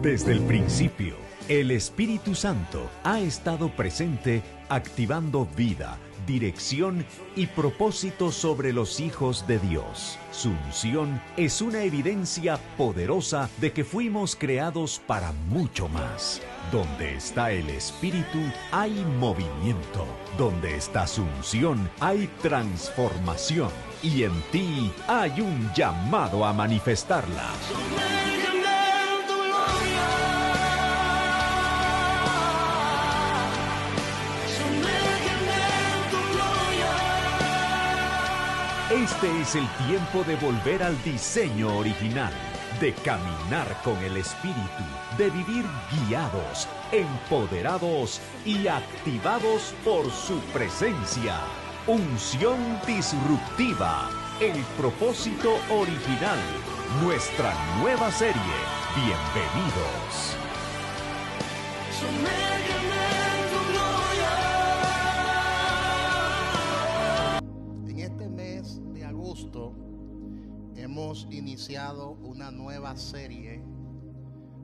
Desde el principio, el Espíritu Santo ha estado presente activando vida, dirección y propósito sobre los hijos de Dios. Su unción es una evidencia poderosa de que fuimos creados para mucho más. Donde está el Espíritu hay movimiento. Donde está su unción hay transformación. Y en ti hay un llamado a manifestarla. Este es el tiempo de volver al diseño original, de caminar con el Espíritu, de vivir guiados, empoderados y activados por su presencia. Unción disruptiva, el propósito original, nuestra nueva serie. Bienvenidos. Hemos iniciado una nueva serie,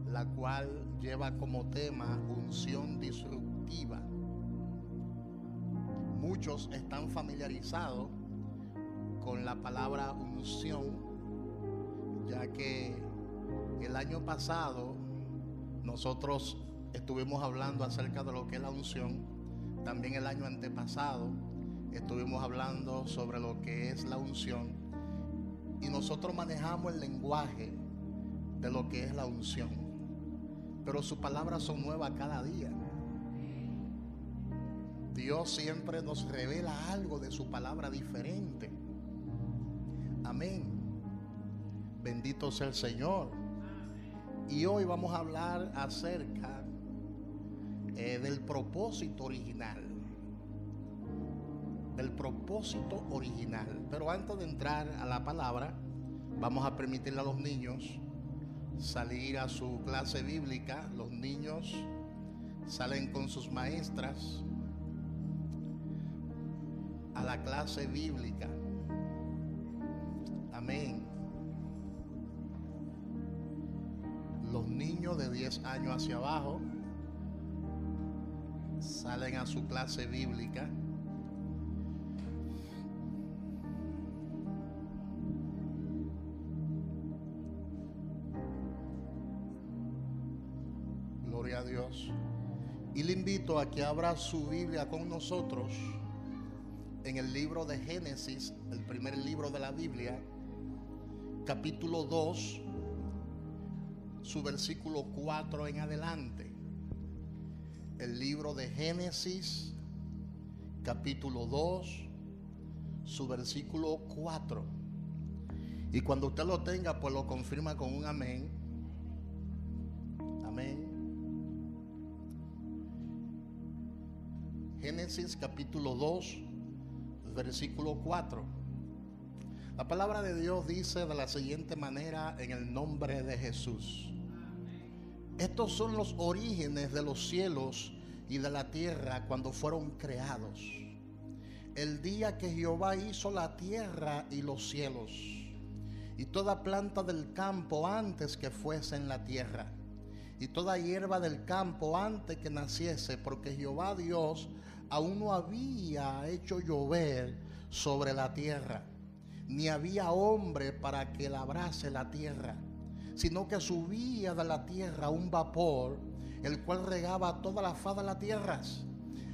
la cual lleva como tema unción disruptiva. Muchos están familiarizados con la palabra unción, ya que el año pasado nosotros estuvimos hablando acerca de lo que es la unción. También el año antepasado estuvimos hablando sobre lo que es la unción. Y nosotros manejamos el lenguaje de lo que es la unción. Pero sus palabras son nuevas cada día. Dios siempre nos revela algo de su palabra diferente. Amén. Bendito sea el Señor. Y hoy vamos a hablar acerca del propósito original. Del propósito original. Pero antes de entrar a la palabra, vamos a permitirle a los niños salir a su clase bíblica. Los niños salen con sus maestras a la clase bíblica. Amén. Los niños de 10 años hacia abajo salen a su clase bíblica. Gloria a Dios. Y le invito a que abra su Biblia con nosotros en el libro de Génesis, el primer libro de la Biblia, capítulo 2, su versículo 4 en adelante. El libro de Génesis, capítulo 2, su versículo 4. Y cuando usted lo tenga, pues lo confirma con un amén. Amén. Génesis capítulo 2, versículo 4. La palabra de Dios dice de la siguiente manera, en el nombre de Jesús. Estos son los orígenes de los cielos y de la tierra cuando fueron creados. El día que Jehová hizo la tierra y los cielos, y toda planta del campo antes que fuese en la tierra, y toda hierba del campo antes que naciese, porque Jehová Dios aún no había hecho llover sobre la tierra, ni había hombre para que labrase la tierra, sino que subía de la tierra un vapor, el cual regaba toda la faz de las tierras.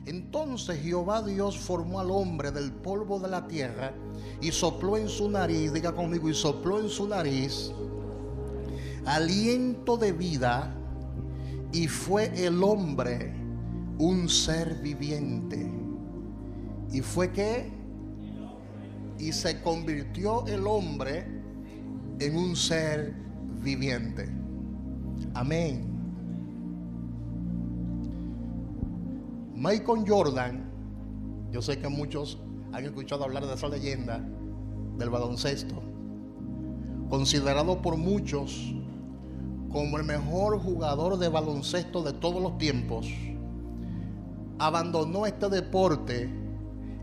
Entonces Jehová Dios formó al hombre del polvo de la tierra y sopló en su nariz, diga conmigo, y sopló en su nariz aliento de vida, y fue el hombre un ser viviente. ¿Y fue qué? Y se convirtió el hombre en un ser viviente. Amén. Michael Jordan, yo sé que muchos han escuchado hablar de esa leyenda del baloncesto, considerado por muchos como el mejor jugador de baloncesto de todos los tiempos, abandonó este deporte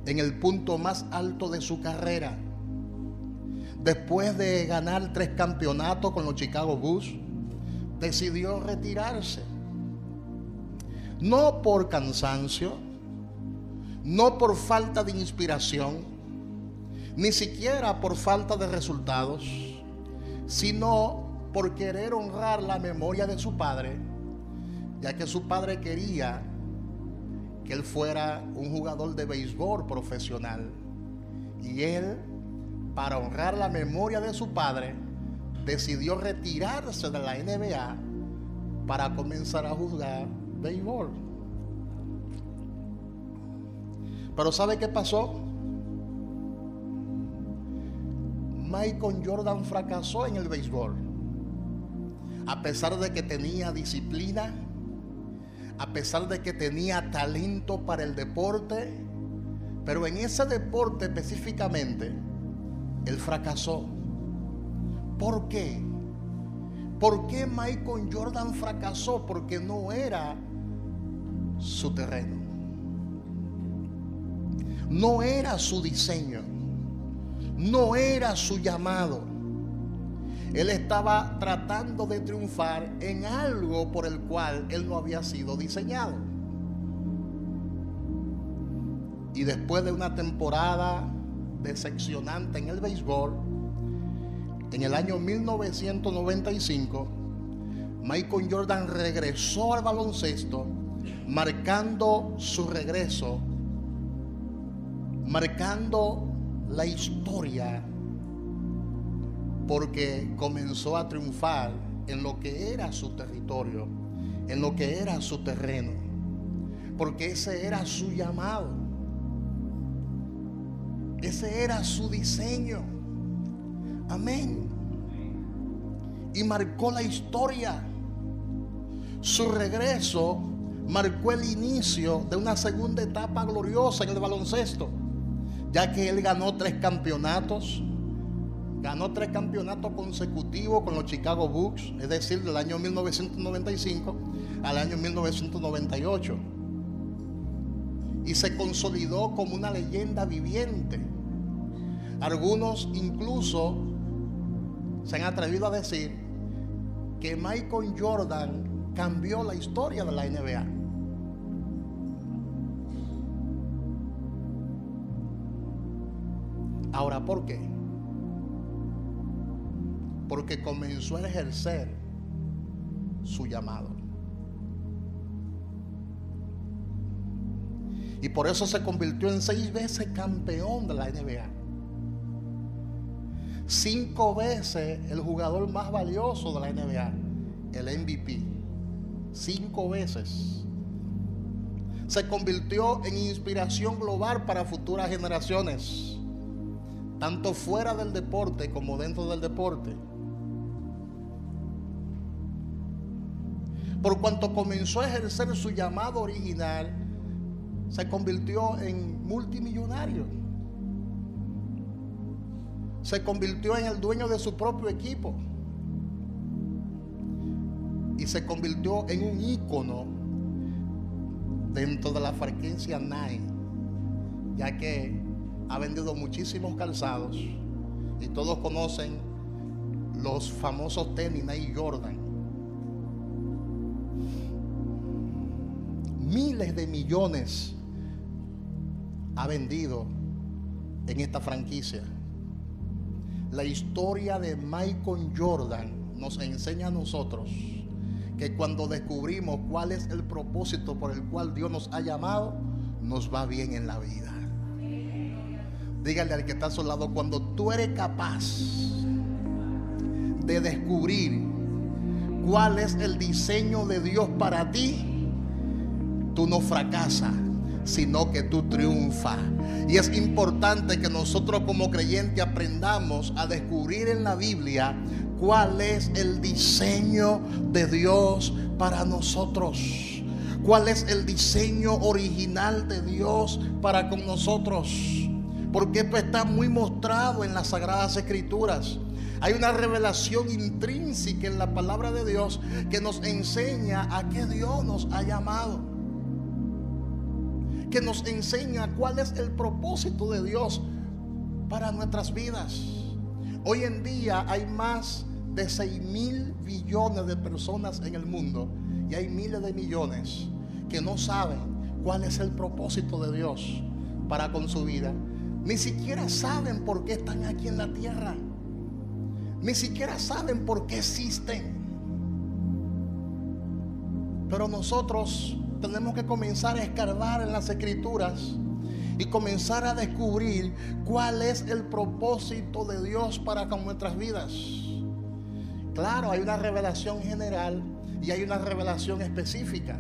en el punto más alto de su carrera. Después de ganar 3 campeonatos con los Chicago Bulls, decidió retirarse. No por cansancio, no por falta de inspiración, ni siquiera por falta de resultados, sino por querer honrar la memoria de su padre, ya que su padre quería que él fuera un jugador de béisbol profesional. Y él, para honrar la memoria de su padre, decidió retirarse de la NBA para comenzar a jugar béisbol. Pero ¿sabe qué pasó? Michael Jordan fracasó en el béisbol. A pesar de que tenía disciplina, a pesar de que tenía talento para el deporte, pero en ese deporte específicamente, él fracasó. ¿Por qué? ¿Por qué Michael Jordan fracasó? Porque no era su terreno. No era su diseño. No era su llamado. Él estaba tratando de triunfar en algo por el cual él no había sido diseñado. Y después de una temporada decepcionante en el béisbol, en el año 1995, Michael Jordan regresó al baloncesto, marcando su regreso, marcando la historia, porque comenzó a triunfar en lo que era su territorio, en lo que era su terreno, porque ese era su llamado, ese era su diseño. Amén. Y marcó la historia. Su regreso marcó el inicio de una segunda etapa gloriosa en el baloncesto, ya que él ganó 3 campeonatos. Ganó 3 campeonatos consecutivos con los Chicago Bulls, es decir, del año 1995 al año 1998. Y se consolidó como una leyenda viviente. Algunos incluso se han atrevido a decir que Michael Jordan cambió la historia de la NBA. Ahora, ¿por qué? Porque comenzó a ejercer su llamado. Y por eso se convirtió en 6 veces campeón de la NBA. 5 veces el jugador más valioso de la NBA, el MVP. 5 veces. Se convirtió en inspiración global para futuras generaciones, tanto fuera del deporte como dentro del deporte. Por cuanto comenzó a ejercer su llamado original, se convirtió en multimillonario. Se convirtió en el dueño de su propio equipo. Y se convirtió en un ícono dentro de la franquicia Nike, ya que ha vendido muchísimos calzados. Y todos conocen los famosos tenis Nike Jordan. Miles de millones ha vendido en esta franquicia. La historia de Michael Jordan nos enseña a nosotros que cuando descubrimos cuál es el propósito por el cual Dios nos ha llamado, nos va bien en la vida. Dígale al que está a su lado, cuando tú eres capaz de descubrir cuál es el diseño de Dios para ti, tú no fracasas, sino que tú triunfas. Y es importante que nosotros como creyentes aprendamos a descubrir en la Biblia cuál es el diseño de Dios para nosotros. Cuál es el diseño original de Dios para con nosotros. Porque esto está muy mostrado en las Sagradas Escrituras. Hay una revelación intrínseca en la palabra de Dios que nos enseña a qué Dios nos ha llamado, que nos enseña cuál es el propósito de Dios para nuestras vidas. Hoy en día hay más de 6.000 billones de personas en el mundo, y hay miles de millones que no saben cuál es el propósito de Dios para con su vida. Ni siquiera saben por qué están aquí en la tierra. Ni siquiera saben por qué existen. Pero nosotros tenemos que comenzar a escarbar en las Escrituras y comenzar a descubrir cuál es el propósito de Dios para con nuestras vidas. Claro, hay una revelación general y hay una revelación específica.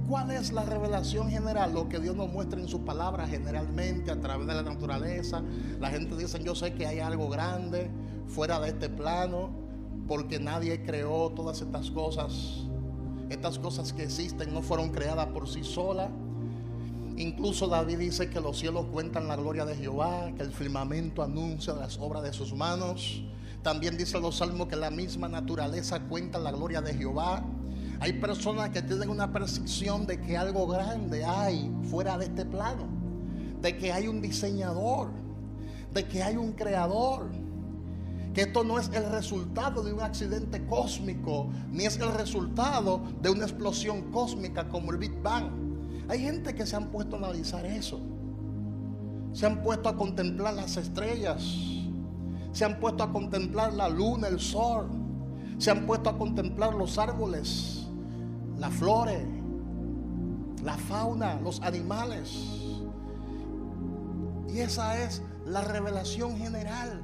¿Cuál es la revelación general? Lo que Dios nos muestra en su palabra generalmente a través de la naturaleza. La gente dice: yo sé que hay algo grande fuera de este plano, porque nadie creó todas estas cosas. Estas cosas que existen no fueron creadas por sí solas. Incluso David dice que los cielos cuentan la gloria de Jehová, que el firmamento anuncia las obras de sus manos. También dice los salmos que la misma naturaleza cuenta la gloria de Jehová. Hay personas que tienen una percepción de que algo grande hay fuera de este plano, de que hay un diseñador, de que hay un creador, que esto no es el resultado de un accidente cósmico, ni es el resultado de una explosión cósmica como el Big Bang. Hay gente que se han puesto a analizar eso, se han puesto a contemplar las estrellas, se han puesto a contemplar la luna, el sol, se han puesto a contemplar los árboles, las flores, la fauna, los animales. Y esa es la revelación general.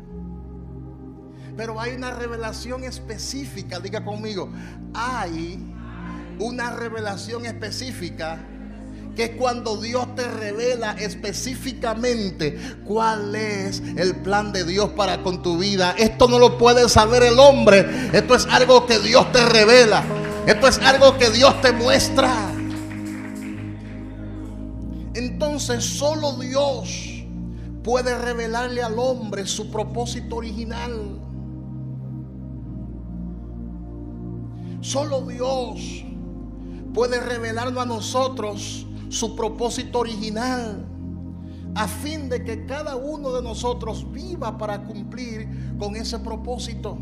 Pero hay una revelación específica. Diga conmigo: hay una revelación específica, que es cuando Dios te revela específicamente cuál es el plan de Dios para con tu vida. Esto no lo puede saber el hombre. Esto es algo que Dios te revela. Esto es algo que Dios te muestra. Entonces solo Dios puede revelarle al hombre su propósito original. Solo Dios puede revelarnos a nosotros su propósito original, a fin de que cada uno de nosotros viva para cumplir con ese propósito.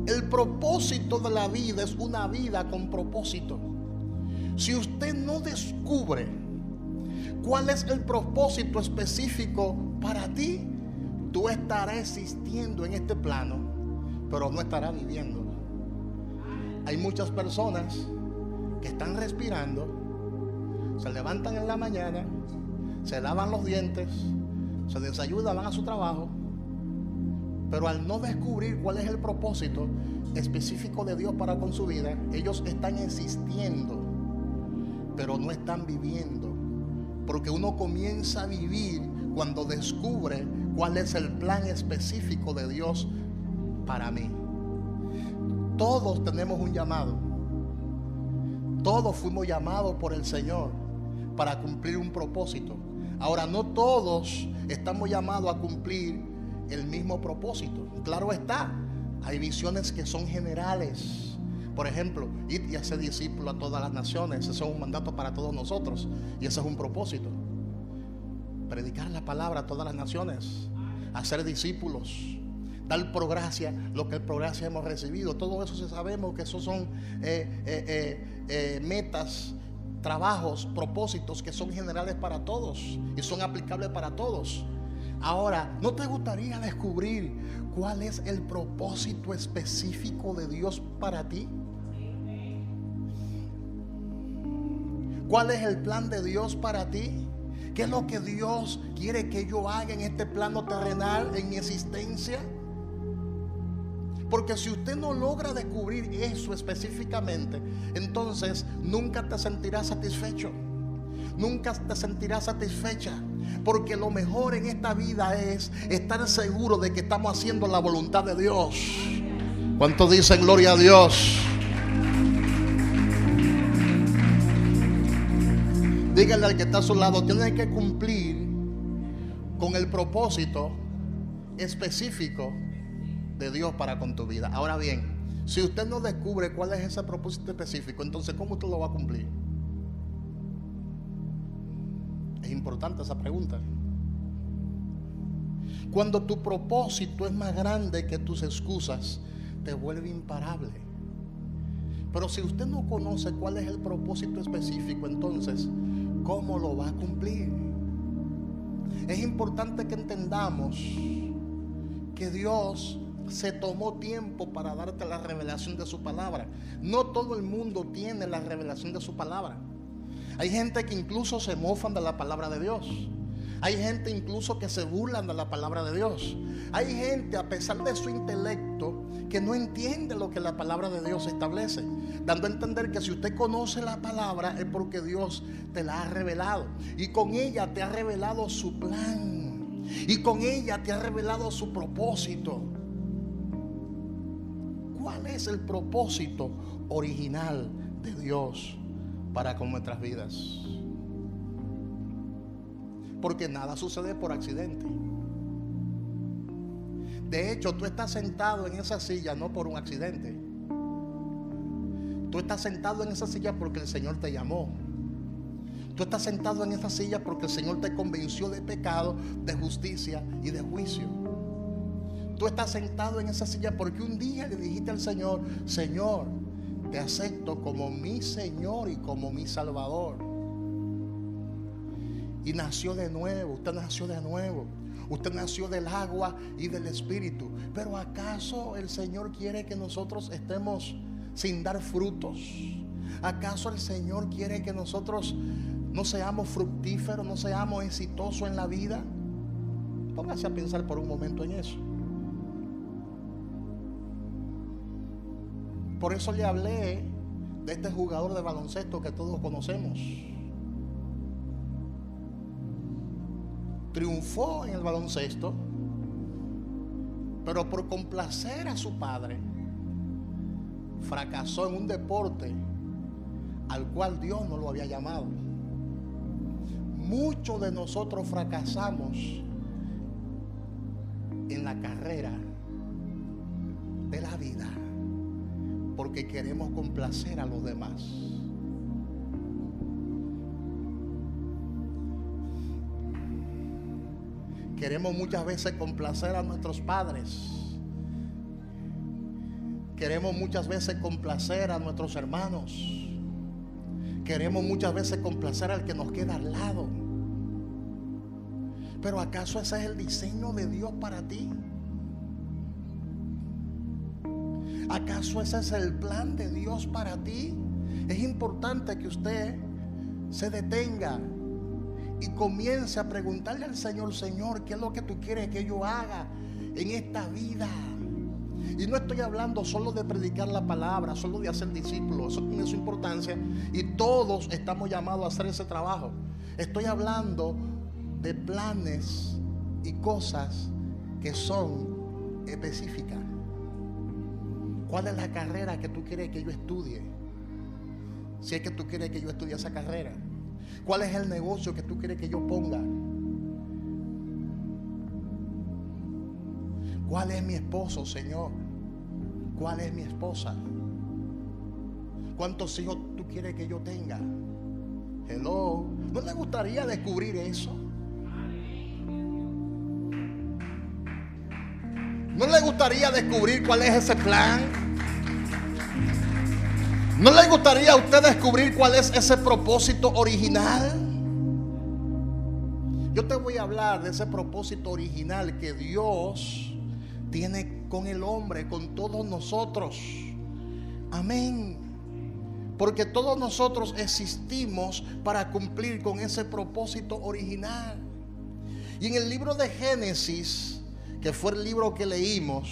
El propósito de la vida es una vida con propósito. Si usted no descubre cuál es el propósito específico para ti, tú estarás existiendo en este plano, pero no estarás viviendo. Hay muchas personas que están respirando, se levantan en la mañana, se lavan los dientes, se desayunan, van a su trabajo, pero al no descubrir cuál es el propósito específico de Dios para con su vida, ellos están existiendo, pero no están viviendo. Porque uno comienza a vivir cuando descubre cuál es el plan específico de Dios para mí. Todos tenemos un llamado. Todos fuimos llamados por el Señor para cumplir un propósito. Ahora, no todos estamos llamados a cumplir el mismo propósito. Claro está, hay visiones que son generales. Por ejemplo, ir y hacer discípulos a todas las naciones. Eso es un mandato para todos nosotros, y ese es un propósito. Predicar la palabra a todas las naciones, hacer discípulos, dar por gracia lo que por gracia hemos recibido. Todo eso sí sabemos que esos son metas, trabajos, propósitos que son generales para todos y son aplicables para todos. Ahora, ¿no te gustaría descubrir cuál es el propósito específico de Dios para ti? ¿Cuál es el plan de Dios para ti? ¿Qué es lo que Dios quiere que yo haga en este plano terrenal, en mi existencia? Porque si usted no logra descubrir eso específicamente, entonces nunca te sentirás satisfecho. Nunca te sentirás satisfecha. Porque lo mejor en esta vida es estar seguro de que estamos haciendo la voluntad de Dios. ¿Cuántos dicen gloria a Dios? Díganle al que está a su lado: tienes que cumplir con el propósito específico de Dios para con tu vida. Ahora bien, si usted no descubre cuál es ese propósito específico, entonces ¿cómo usted lo va a cumplir? Es importante esa pregunta. Cuando tu propósito es más grande que tus excusas, te vuelve imparable. Pero si usted no conoce cuál es el propósito específico, entonces, ¿cómo lo va a cumplir? Es importante que entendamos que Dios se tomó tiempo para darte la revelación de su palabra. No todo el mundo tiene la revelación de su palabra. Hay gente que incluso se mofan de la palabra de Dios. Hay gente incluso que se burlan de la palabra de Dios. Hay gente, a pesar de su intelecto, que no entiende lo que la palabra de Dios establece, dando a entender que si usted conoce la palabra es porque Dios te la ha revelado, y con ella te ha revelado su plan, y con ella te ha revelado su propósito. ¿Cuál es el propósito original de Dios para con nuestras vidas? Porque nada sucede por accidente. De hecho, tú estás sentado en esa silla no por un accidente. Tú estás sentado en esa silla porque el Señor te llamó. Tú estás sentado en esa silla porque el Señor te convenció de pecado, de justicia y de juicio. Tú estás sentado en esa silla porque un día le dijiste al Señor: Señor, te acepto como mi Señor y como mi Salvador. Y nació de nuevo. Usted nació de nuevo. Usted nació del agua y del Espíritu. Pero ¿acaso el Señor quiere que nosotros estemos sin dar frutos? ¿Acaso el Señor quiere que nosotros no seamos fructíferos, no seamos exitosos en la vida? Póngase a pensar por un momento en eso. Por eso le hablé de este jugador de baloncesto que todos conocemos. Triunfó en el baloncesto, pero por complacer a su padre, fracasó en un deporte al cual Dios no lo había llamado. Muchos de nosotros fracasamos en la carrera de la vida porque queremos complacer a los demás. Queremos muchas veces complacer a nuestros padres. Queremos muchas veces complacer a nuestros hermanos. Queremos muchas veces complacer al que nos queda al lado. Pero ¿acaso ese es el diseño de Dios para ti? ¿Acaso ese es el plan de Dios para ti? Es importante que usted se detenga y comience a preguntarle al Señor: Señor, ¿qué es lo que tú quieres que yo haga en esta vida? Y no estoy hablando solo de predicar la palabra, solo de hacer discípulos. Eso tiene su importancia y todos estamos llamados a hacer ese trabajo. Estoy hablando de planes y cosas que son específicas. ¿Cuál es la carrera que tú quieres que yo estudie? Si es que tú quieres que yo estudie esa carrera. ¿Cuál es el negocio que tú quieres que yo ponga? ¿Cuál es mi esposo, Señor? ¿Cuál es mi esposa? ¿Cuántos hijos tú quieres que yo tenga? Hello. ¿No le gustaría descubrir eso? ¿No le gustaría descubrir cuál es ese plan? ¿No le gustaría a usted descubrir cuál es ese propósito original? Yo te voy a hablar de ese propósito original que Dios tiene con el hombre, con todos nosotros. Amén. Porque todos nosotros existimos para cumplir con ese propósito original. Y en el libro de Génesis, que fue el libro que leímos,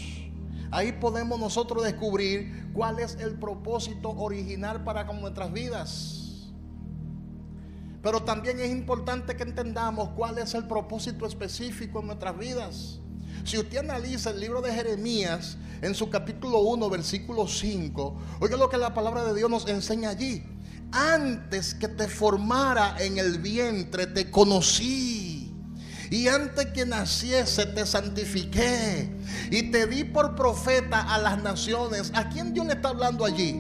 ahí podemos nosotros descubrir cuál es el propósito original para con nuestras vidas. Pero también es importante que entendamos cuál es el propósito específico en nuestras vidas. Si usted analiza el libro de Jeremías, en su capítulo 1, versículo 5, oiga lo que la palabra de Dios nos enseña allí. Antes que te formara en el vientre te conocí, y antes que naciese te santifiqué, y te di por profeta a las naciones. ¿A quién Dios le está hablando allí?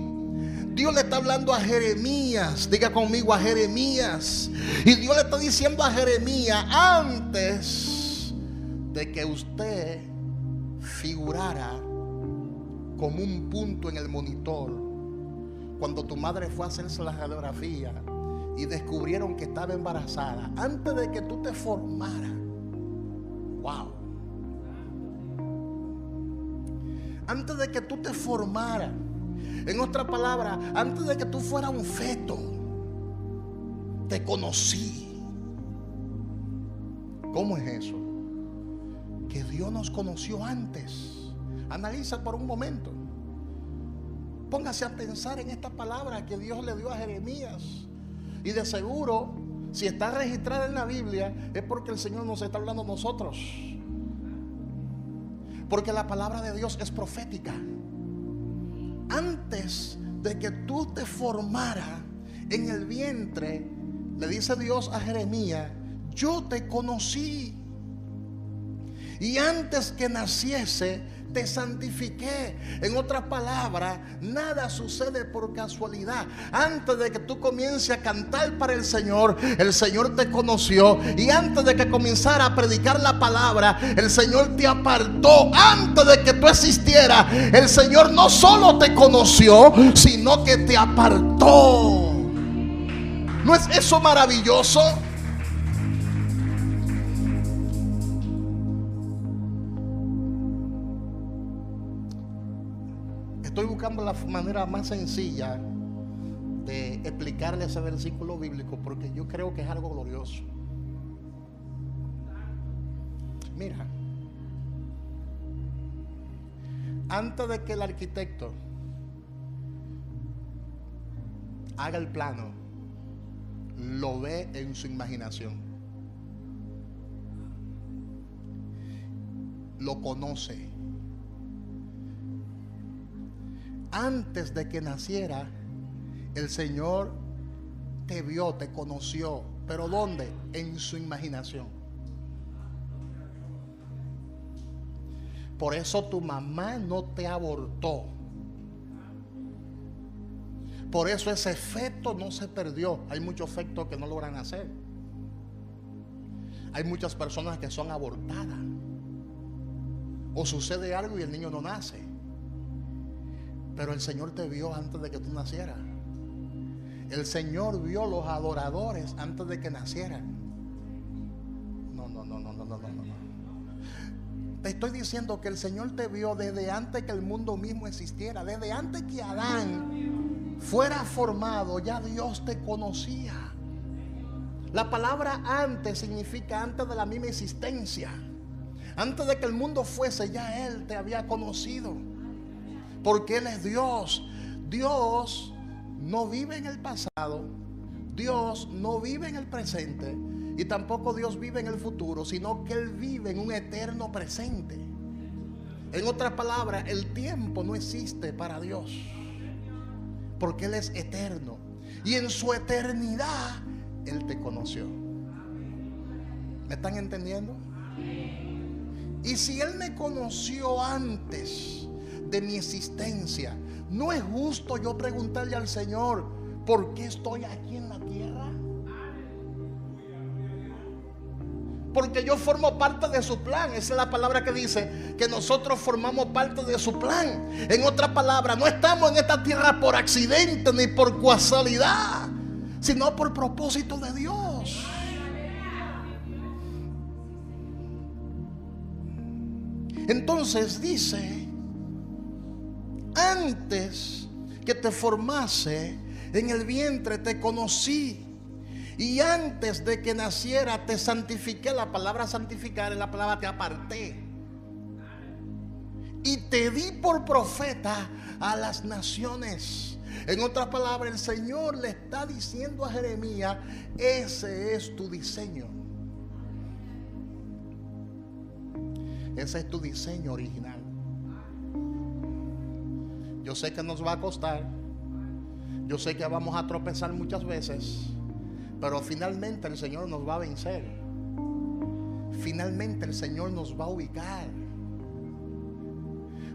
Dios le está hablando a Jeremías. Diga conmigo, a Jeremías. Y Dios le está diciendo a Jeremías: antes de que usted figurara como un punto en el monitor cuando tu madre fue a hacerse la radiografía y descubrieron que estaba embarazada antes de que tú te formaras. Wow. Antes de que tú te formaras, en otra palabra, antes de que tú fueras un feto, te conocí. ¿Cómo es eso? Que Dios nos conoció antes. Analiza por un momento. Póngase a pensar en esta palabra que Dios le dio a Jeremías. Y de seguro, si está registrada en la Biblia, es porque el Señor nos está hablando a nosotros. Porque la palabra de Dios es profética. Antes de que tú te formaras en el vientre, le dice Dios a Jeremías: yo te conocí. Y antes que naciese, te santifiqué. En otras palabras, nada sucede por casualidad. Antes de que tú comiences a cantar para el Señor te conoció. Y antes de que comenzara a predicar la palabra, el Señor te apartó. Antes de que tú existieras, el Señor no solo te conoció, sino que te apartó. ¿No es eso maravilloso? Estoy buscando la manera más sencilla de explicarle ese versículo bíblico, porque yo creo que es algo glorioso. Mira, antes de que el arquitecto haga el plano, lo ve en su imaginación, lo conoce. Antes de que naciera, el Señor te vio, te conoció. ¿Pero dónde? En su imaginación. Por eso tu mamá no te abortó. Por eso ese feto no se perdió. Hay muchos fetos que no logran nacer. Hay muchas personas que son abortadas. O sucede algo y el niño no nace. Pero el Señor te vio antes de que tú nacieras. El Señor vio los adoradores antes de que nacieran. No. Te estoy diciendo que el Señor te vio desde antes que el mundo mismo existiera. Desde antes que Adán fuera formado, ya Dios te conocía. La palabra antes significa antes de la misma existencia. Antes de que el mundo fuese, ya Él te había conocido. Porque Él es Dios. Dios no vive en el pasado. Dios no vive en el presente. Y tampoco Dios vive en el futuro, sino que Él vive en un eterno presente. En otras palabras, el tiempo no existe para Dios, porque Él es eterno. Y en su eternidad Él te conoció. ¿Me están entendiendo? Y si Él me conoció antes de mi existencia, ¿no es justo yo preguntarle al Señor por qué estoy aquí en la tierra? Porque yo formo parte de su plan. Esa es la palabra que dice que nosotros formamos parte de su plan. En otras palabras, no estamos en esta tierra por accidente ni por casualidad, sino por propósito de Dios. Entonces dice: antes que te formase en el vientre te conocí, y antes de que naciera te santifiqué. La palabra santificar es la palabra te aparté, y te di por profeta a las naciones. En otras palabras, el Señor le está diciendo a Jeremías: ese es tu diseño. Ese es tu diseño original. Yo sé que nos va a costar. Yo sé que vamos a tropezar muchas veces, pero finalmente el Señor nos va a vencer. Finalmente el Señor nos va a ubicar.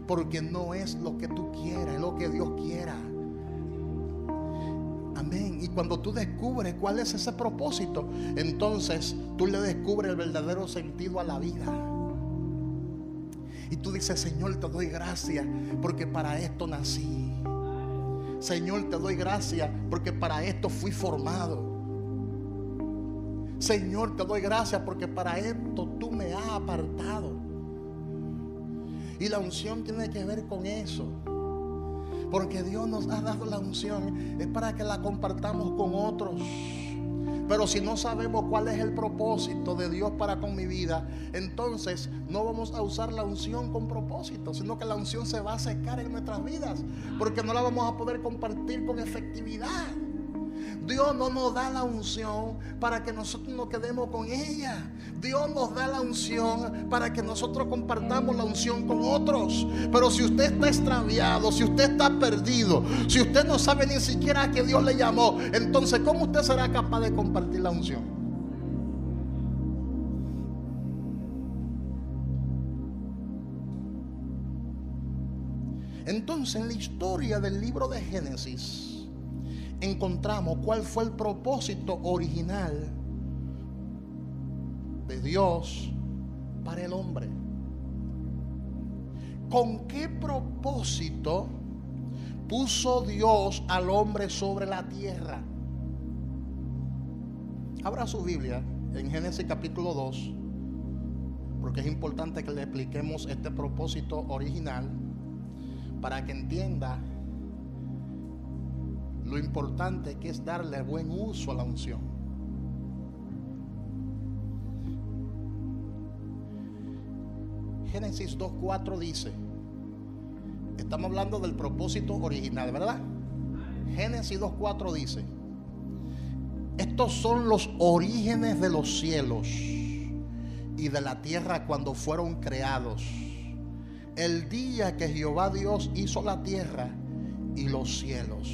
Porque no es lo que tú quieras, es lo que Dios quiera. Amén. Y cuando tú descubres cuál es ese propósito, entonces tú le descubres el verdadero sentido a la vida. Y tú dices: Señor, te doy gracias porque para esto nací. Señor, te doy gracias porque para esto fui formado. Señor, te doy gracias porque para esto tú me has apartado. Y la unción tiene que ver con eso. Porque Dios nos ha dado la unción, es para que la compartamos con otros. Pero si no sabemos cuál es el propósito de Dios para con mi vida, entonces no vamos a usar la unción con propósito, sino que la unción se va a secar en nuestras vidas, porque no la vamos a poder compartir con efectividad. Dios no nos da la unción para que nosotros nos quedemos con ella. Dios nos da la unción para que nosotros compartamos la unción con otros. Pero si usted está extraviado, si usted está perdido, si usted no sabe ni siquiera a qué Dios le llamó, entonces ¿cómo usted será capaz de compartir la unción? Entonces, en la historia del libro de Génesis encontramos cuál fue el propósito original de Dios para el hombre. ¿Con qué propósito puso Dios al hombre sobre la tierra? Abra su Biblia en Génesis capítulo 2, porque es importante que le expliquemos este propósito original para que entienda lo importante que es darle buen uso a la unción. Génesis 2:4 dice, estamos hablando del propósito original, ¿verdad? Génesis 2:4 dice: estos son los orígenes de los cielos y de la tierra cuando fueron creados, el día que Jehová Dios hizo la tierra y los cielos.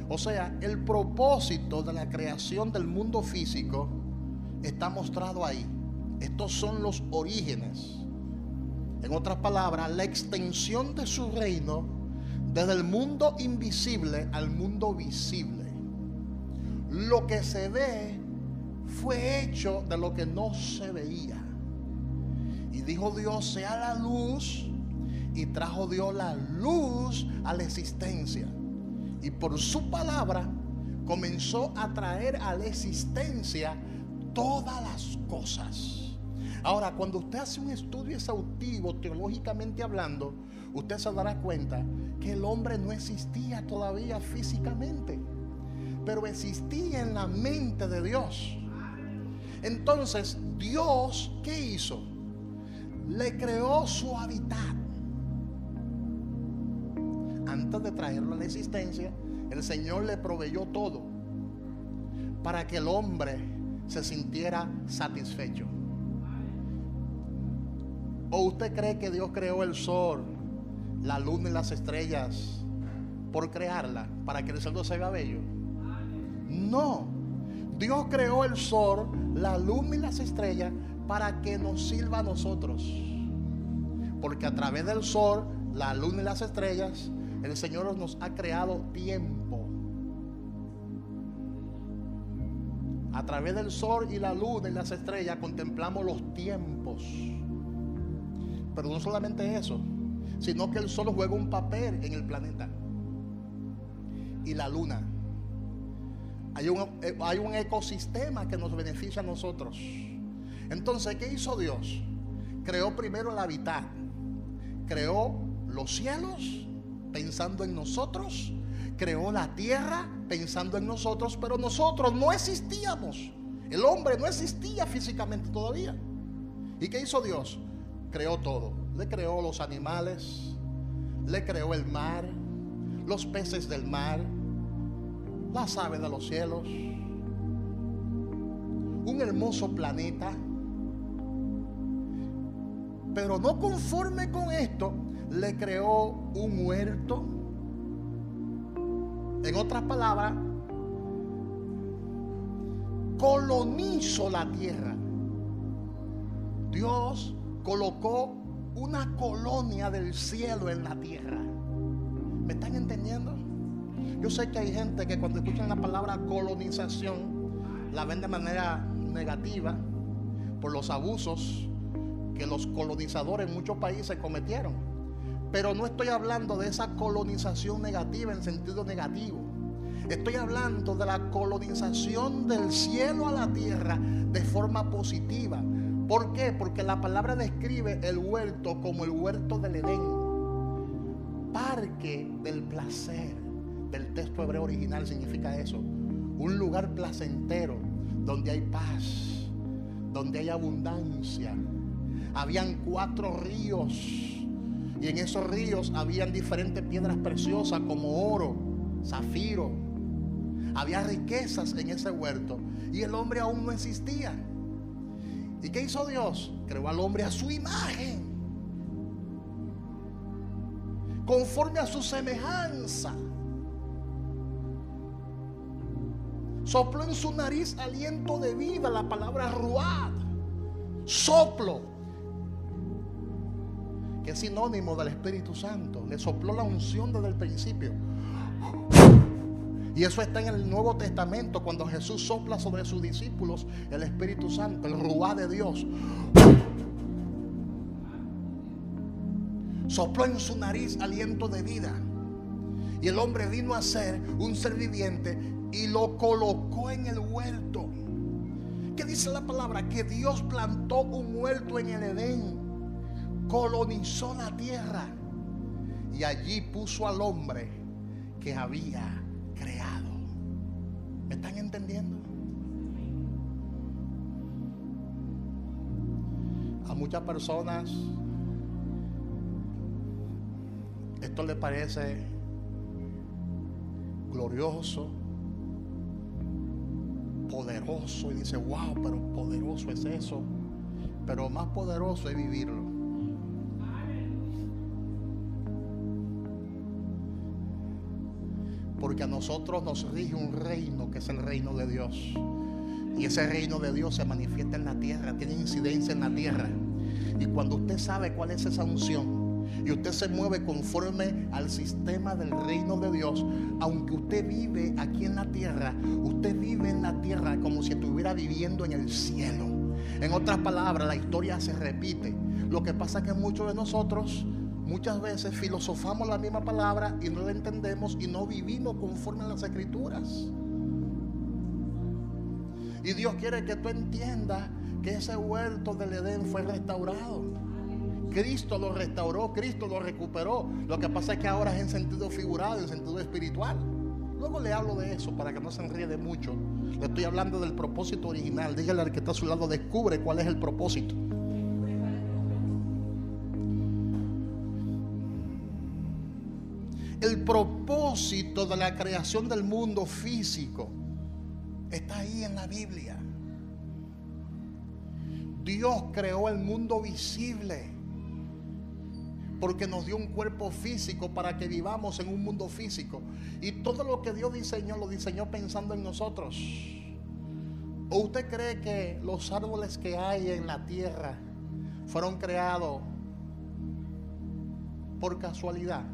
O sea, el propósito de la creación del mundo físico está mostrado ahí. Estos son los orígenes. En otras palabras, la extensión de su reino desde el mundo invisible al mundo visible. Lo que se ve fue hecho de lo que no se veía. Y dijo Dios: sea la luz, y trajo Dios la luz a la existencia. Y por su palabra comenzó a traer a la existencia todas las cosas. Ahora, cuando usted hace un estudio exhaustivo teológicamente hablando, usted se dará cuenta que el hombre no existía todavía físicamente, pero existía en la mente de Dios. Entonces, Dios, ¿qué hizo? Le creó su hábitat. Antes de traerlo a la existencia, el Señor le proveyó todo para que el hombre se sintiera satisfecho. ¿O usted cree que Dios creó el sol, la luna y las estrellas por crearla, para que el cielo se vea bello? No. Dios creó el sol, la luna y las estrellas para que nos sirva a nosotros. Porque a través del sol, la luna y las estrellas, el Señor nos ha creado tiempo. A través del sol y la luna y las estrellas contemplamos los tiempos. Pero no solamente eso, sino que el sol juega un papel en el planeta. Y la luna. Hay un ecosistema que nos beneficia a nosotros. Entonces, ¿qué hizo Dios? Creó primero el hábitat. Creó los cielos pensando en nosotros, creó la tierra pensando en nosotros, pero nosotros no existíamos. El hombre no existía físicamente todavía. ¿Y qué hizo Dios? Creó todo. Le creó los animales, le creó el mar, los peces del mar, las aves de los cielos, un hermoso planeta. Pero no conforme con esto, le creó un huerto. En otras palabras, colonizó la tierra. Dios colocó una colonia del cielo en la tierra. ¿Me están entendiendo? Yo sé que hay gente que cuando escuchan la palabra colonización la ven de manera negativa por los abusos que los colonizadores en muchos países cometieron. Pero no estoy hablando de esa colonización negativa en sentido negativo. Estoy hablando de la colonización del cielo a la tierra de forma positiva. ¿Por qué? Porque la palabra describe el huerto como el huerto del Edén, parque del placer. Del texto hebreo original significa eso: un lugar placentero donde hay paz, donde hay abundancia. Habían 4 ríos, y en esos ríos habían diferentes piedras preciosas como oro, zafiro. Había riquezas en ese huerto y el hombre aún no existía. ¿Y qué hizo Dios? Creó al hombre a su imagen, conforme a su semejanza. Sopló en su nariz aliento de vida, la palabra ruad, soplo, que es sinónimo del Espíritu Santo. Le sopló la unción desde el principio. Y eso está en el Nuevo Testamento, cuando Jesús sopla sobre sus discípulos el Espíritu Santo, el ruá de Dios. Sopló en su nariz aliento de vida. Y el hombre vino a ser un ser viviente y lo colocó en el huerto. ¿Qué dice la palabra? Que Dios plantó un huerto en el Edén, colonizó la tierra y allí puso al hombre que había creado. ¿Me están entendiendo? A muchas personas esto le parece glorioso, poderoso, y dice: wow, pero poderoso es eso. Pero más poderoso es vivirlo. Porque a nosotros nos rige un reino que es el reino de Dios. Y ese reino de Dios se manifiesta en la tierra, tiene incidencia en la tierra. Y cuando usted sabe cuál es esa unción y usted se mueve conforme al sistema del reino de Dios, aunque usted vive aquí en la tierra, usted vive en la tierra como si estuviera viviendo en el cielo. En otras palabras, la historia se repite. Lo que pasa es que muchos de nosotros muchas veces filosofamos la misma palabra y no la entendemos y no vivimos conforme a las Escrituras. Y Dios quiere que tú entiendas que ese huerto del Edén fue restaurado. Cristo lo restauró, Cristo lo recuperó. Lo que pasa es que ahora es en sentido figurado, en sentido espiritual. Luego le hablo de eso para que no se enrede mucho. Le estoy hablando del propósito original. Dígale al que está a su lado: descubre cuál es el propósito. El propósito de la creación del mundo físico está ahí en la Biblia. Dios creó el mundo visible porque nos dio un cuerpo físico para que vivamos en un mundo físico. Y todo lo que Dios diseñó, lo diseñó pensando en nosotros. ¿O usted cree que los árboles que hay en la tierra fueron creados por casualidad?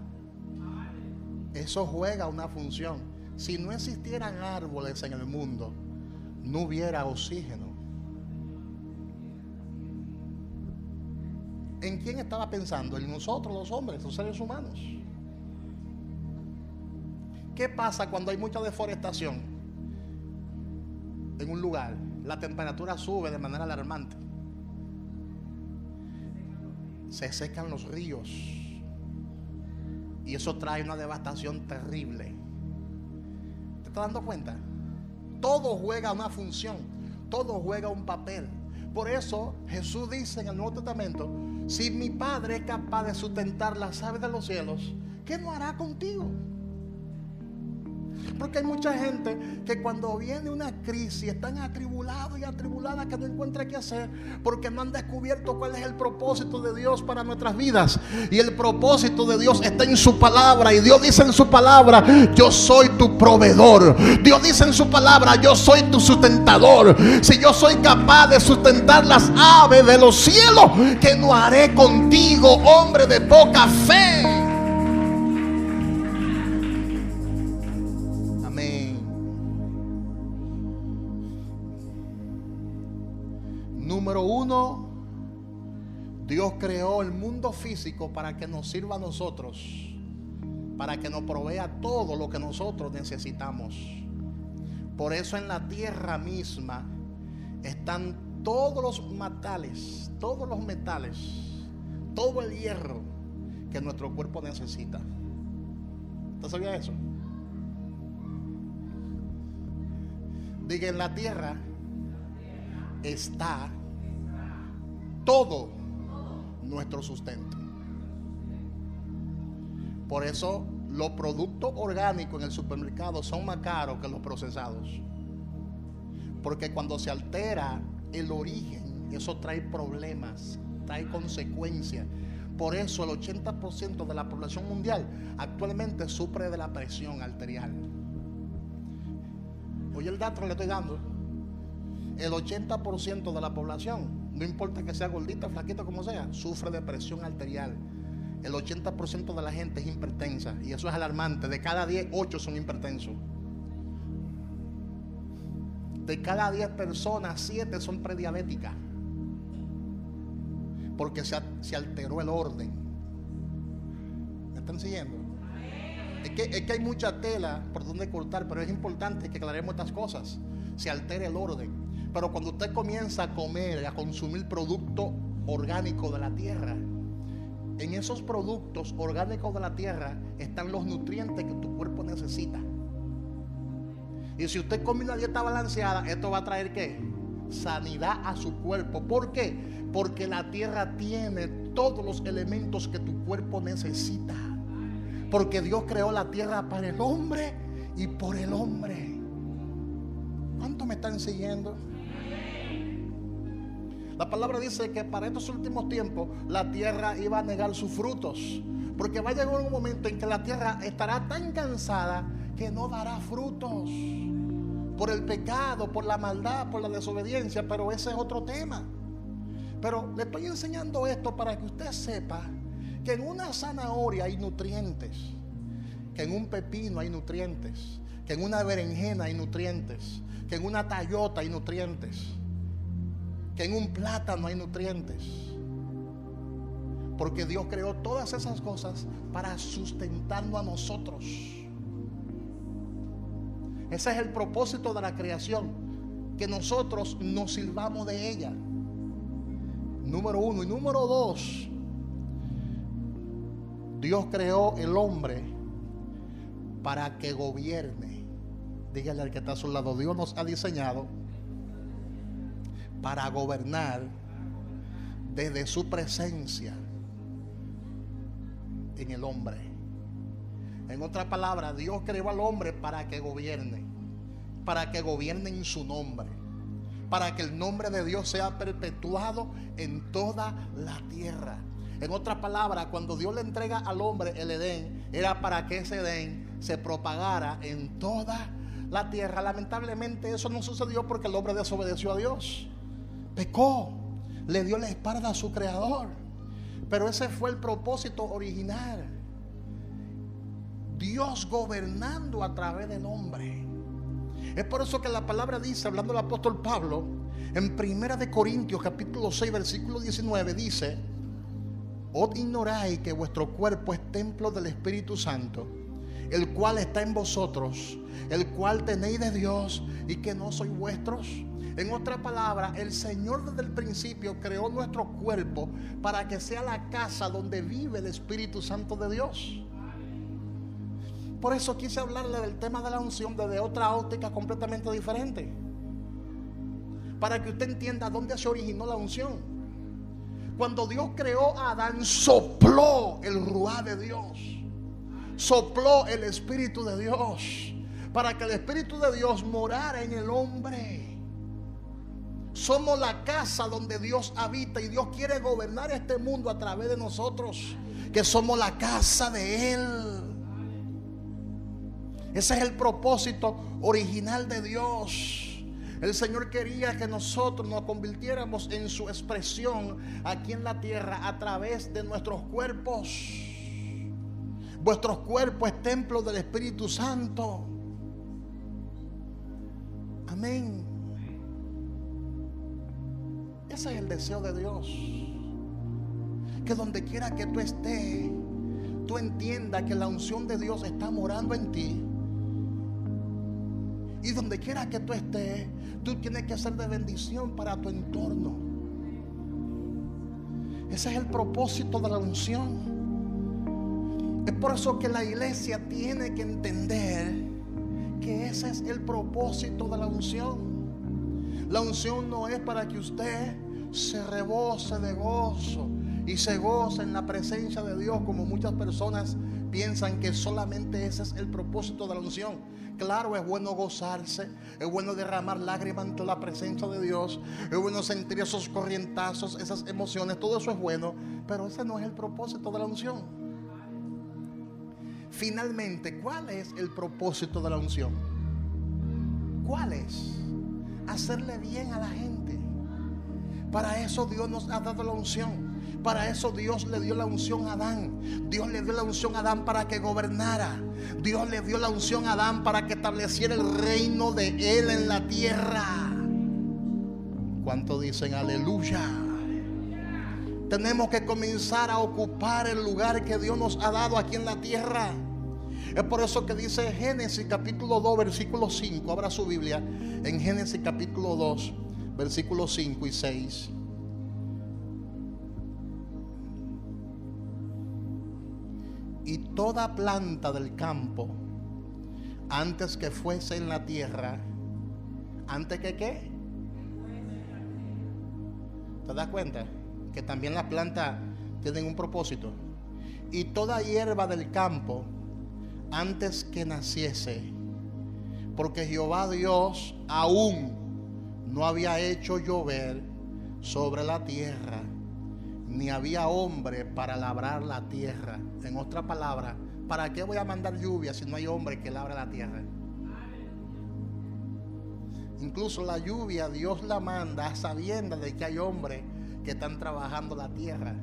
Eso juega una función. Si no existieran árboles en el mundo, no hubiera oxígeno. ¿En quién estaba pensando? En nosotros, los hombres, los seres humanos. ¿Qué pasa cuando hay mucha deforestación en un lugar? La temperatura sube de manera alarmante. Se secan los ríos. Y eso trae una devastación terrible. ¿Te estás dando cuenta? Todo juega una función, todo juega un papel. Por eso Jesús dice en el Nuevo Testamento: si mi Padre es capaz de sustentar las aves de los cielos, ¿qué no hará contigo? Porque hay mucha gente que cuando viene una crisis están atribulados y atribuladas, que no encuentran qué hacer porque no han descubierto cuál es el propósito de Dios para nuestras vidas. Y el propósito de Dios está en su palabra. Y Dios dice en su palabra: yo soy tu proveedor. Dios dice en su palabra: yo soy tu sustentador. Si yo soy capaz de sustentar las aves de los cielos, ¿qué no haré contigo, hombre de poca fe? Número 1, Dios creó el mundo físico para que nos sirva a nosotros, para que nos provea todo lo que nosotros necesitamos. Por eso en la tierra misma están todos los metales, todo el hierro que nuestro cuerpo necesita. ¿Usted sabía eso? Diga, en la tierra está todo nuestro sustento. Por eso los productos orgánicos en el supermercado son más caros que los procesados, porque cuando se altera el origen, eso trae problemas, trae consecuencias. Por eso el 80% de la población mundial actualmente sufre de la presión arterial. Oye el dato que le estoy dando. El 80% de la población, no importa que sea gordita, flaquita, como sea, sufre de presión arterial. El 80% de la gente es hipertensa, y eso es alarmante. De cada 10, 8 son hipertensos. De cada 10 personas, 7 son prediabéticas, porque se alteró el orden. ¿Me están siguiendo? Es que hay mucha tela por donde cortar, pero es importante que aclaremos estas cosas. Se altera el orden. Pero cuando usted comienza a comer, a consumir productos orgánicos de la tierra, en esos productos orgánicos de la tierra están los nutrientes que tu cuerpo necesita. Y si usted come una dieta balanceada, esto va a traer ¿qué? Sanidad a su cuerpo. ¿Por qué? Porque la tierra tiene todos los elementos que tu cuerpo necesita. Porque Dios creó la tierra para el hombre y por el hombre. ¿Cuántos me están siguiendo? La palabra dice que para estos últimos tiempos la tierra iba a negar sus frutos, porque va a llegar un momento en que la tierra estará tan cansada que no dará frutos, por el pecado, por la maldad, por la desobediencia. Pero ese es otro tema. Pero le estoy enseñando esto para que usted sepa que en una zanahoria hay nutrientes, que en un pepino hay nutrientes, que en una berenjena hay nutrientes, que en una tayota hay nutrientes, que en un plátano hay nutrientes. Porque Dios creó todas esas cosas para sustentarnos a nosotros. Ese es el propósito de la creación, que nosotros nos sirvamos de ella. Número 1. Y número 2, Dios creó el hombre para que gobierne. Dígale al que está a su lado: Dios nos ha diseñado para gobernar desde su presencia en el hombre. En otras palabras, Dios creó al hombre para que gobierne en su nombre, para que el nombre de Dios sea perpetuado en toda la tierra. En otras palabras, cuando Dios le entrega al hombre el Edén, era para que ese Edén se propagara en toda la tierra. Lamentablemente eso no sucedió porque el hombre desobedeció a Dios, pecó, le dio la espalda a su creador. Pero ese fue el propósito original, Dios gobernando a través del hombre. Es por eso que la palabra dice, hablando del apóstol Pablo, en 1 Corintios capítulo 6 versículo 19, dice: ¿Os ignoráis que vuestro cuerpo es templo del Espíritu Santo, el cual está en vosotros, el cual tenéis de Dios, y que no sois vuestros? En otras palabras, el Señor desde el principio creó nuestro cuerpo para que sea la casa donde vive el Espíritu Santo de Dios. Por eso quise hablarle del tema de la unción desde otra óptica completamente diferente, para que usted entienda dónde se originó la unción. Cuando Dios creó a Adán, sopló el ruá de Dios, sopló el Espíritu de Dios, para que el Espíritu de Dios morara en el hombre. Somos la casa donde Dios habita, y Dios quiere gobernar este mundo a través de nosotros, que somos la casa de Él. Ese es el propósito original de Dios. El Señor quería que nosotros nos convirtiéramos en su expresión aquí en la tierra a través de nuestros cuerpos. Vuestros cuerpos es templo del Espíritu Santo. Amén. Ese es el deseo de Dios. que donde quiera que tú estés, tú entiendas que la unción de Dios está morando en ti. Y donde quiera que tú estés, tú tienes que ser de bendición para tu entorno. Ese es el propósito de la unción. Es por eso que la iglesia tiene que entender que ese es el propósito de la unción. La unción no es para que usted se rebose de gozo y se goce en la presencia de Dios, como muchas personas piensan que solamente ese es el propósito de la unción. Claro, es bueno gozarse, es bueno derramar lágrimas ante la presencia de Dios, es bueno sentir esos corrientazos, esas emociones, todo eso es bueno, pero ese no es el propósito de la unción. Finalmente, ¿cuál es el propósito de la unción? ¿Cuál es? Hacerle bien a la gente. Para eso Dios nos ha dado la unción. Para eso Dios le dio la unción a Adán. Dios le dio la unción a Adán para que gobernara. Dios le dio la unción a Adán para que estableciera el reino de él en la tierra. ¿Cuánto dicen aleluya? Tenemos que comenzar a ocupar el lugar que Dios nos ha dado aquí en la tierra. Es por eso que dice Génesis capítulo 2 versículo 5. Abra su Biblia en Génesis capítulo 2 versículos 5 y 6. Y toda planta del campo, antes que fuese en la tierra, ¿antes que qué? ¿Te das cuenta? Que también las plantas tienen un propósito. Y toda hierba del campo, antes que naciese, porque Jehová Dios aún no había hecho llover sobre la tierra, ni había hombre para labrar la tierra. En otra palabra, ¿para qué voy a mandar lluvia si no hay hombre que labre la tierra? Incluso la lluvia Dios la manda a sabiendas de que hay hombres que están trabajando la tierra.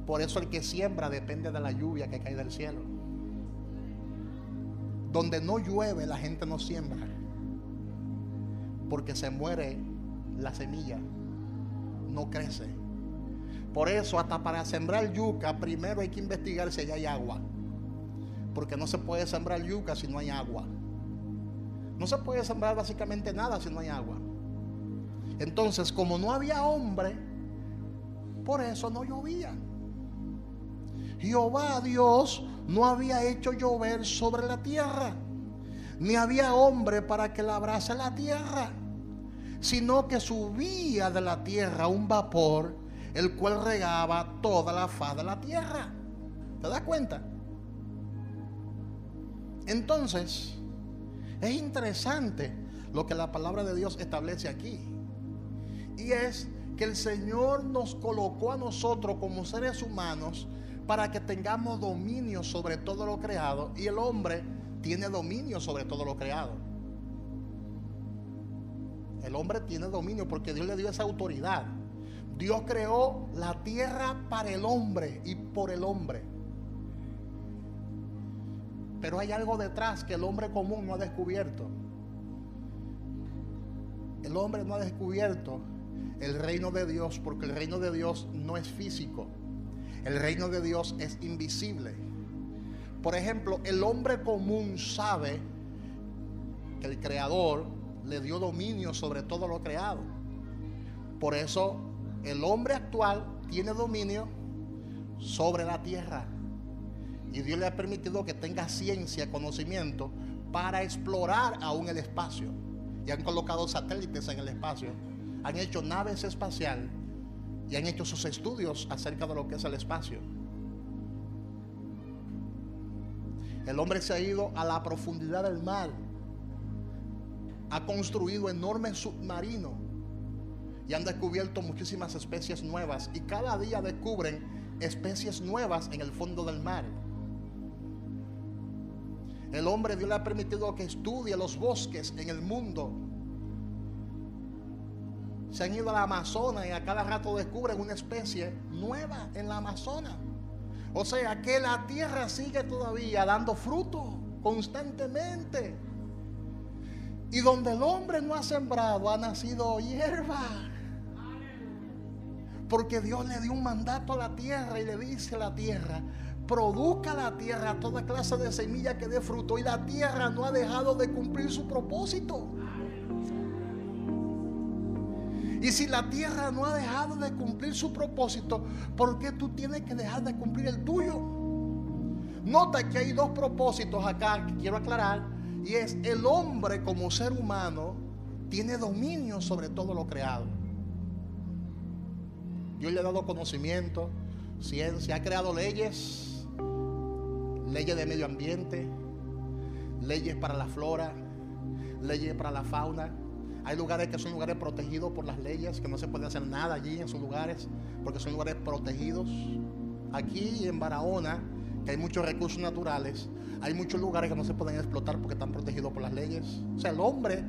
Por eso el que siembra depende de la lluvia que cae del cielo. Donde no llueve, la gente no siembra, porque se muere la semilla, no crece. Por eso hasta para sembrar yuca primero hay que investigar si allá hay agua, porque no se puede sembrar yuca si no hay agua. No se puede sembrar básicamente nada si no hay agua. Entonces, como no había hombre, por eso no llovía. Jehová Dios no había hecho llover sobre la tierra, ni había hombre para que labrase la tierra, sino que subía de la tierra un vapor, el cual regaba toda la faz de la tierra. ¿Te das cuenta? Entonces, es interesante lo que la palabra de Dios establece aquí. Y es que el Señor nos colocó a nosotros como seres humanos para que tengamos dominio sobre todo lo creado. Y el hombre tiene dominio sobre todo lo creado. El hombre tiene dominio porque Dios le dio esa autoridad. Dios creó la tierra para el hombre y por el hombre. Pero hay algo detrás que el hombre común no ha descubierto. El hombre no ha descubierto el reino de Dios, porque el reino de Dios no es físico. El reino de Dios es invisible. Por ejemplo, el hombre común sabe que el Creador le dio dominio sobre todo lo creado. Por eso el hombre actual tiene dominio sobre la tierra. Y Dios le ha permitido que tenga ciencia, conocimiento para explorar aún el espacio. Y han colocado satélites en el espacio, han hecho naves espaciales y han hecho sus estudios acerca de lo que es el espacio. El hombre se ha ido a la profundidad del mar, ha construido enormes submarinos y han descubierto muchísimas especies nuevas, y cada día descubren especies nuevas en el fondo del mar. El hombre, Dios le ha permitido que estudie los bosques en el mundo. Se han ido a la Amazonas y a cada rato descubren una especie nueva en la Amazonas. O sea que la tierra sigue todavía dando fruto constantemente. Y donde el hombre no ha sembrado, ha nacido hierba. Porque Dios le dio un mandato a la tierra y le dice a la tierra: produzca la tierra toda clase de semilla que dé fruto. Y la tierra no ha dejado de cumplir su propósito. Y si la tierra no ha dejado de cumplir su propósito, ¿por qué tú tienes que dejar de cumplir el tuyo? Nota que hay dos propósitos acá que quiero aclarar. Y es: el hombre como ser humano tiene dominio sobre todo lo creado. Dios le ha dado conocimiento, ciencia, ha creado leyes de medio ambiente, leyes para la flora, leyes para la fauna. Hay lugares que son lugares protegidos por las leyes, que no se puede hacer nada allí en sus lugares, porque son lugares protegidos. Aquí en Barahona, que hay muchos recursos naturales, hay muchos lugares que no se pueden explotar porque están protegidos por las leyes. O sea, el hombre,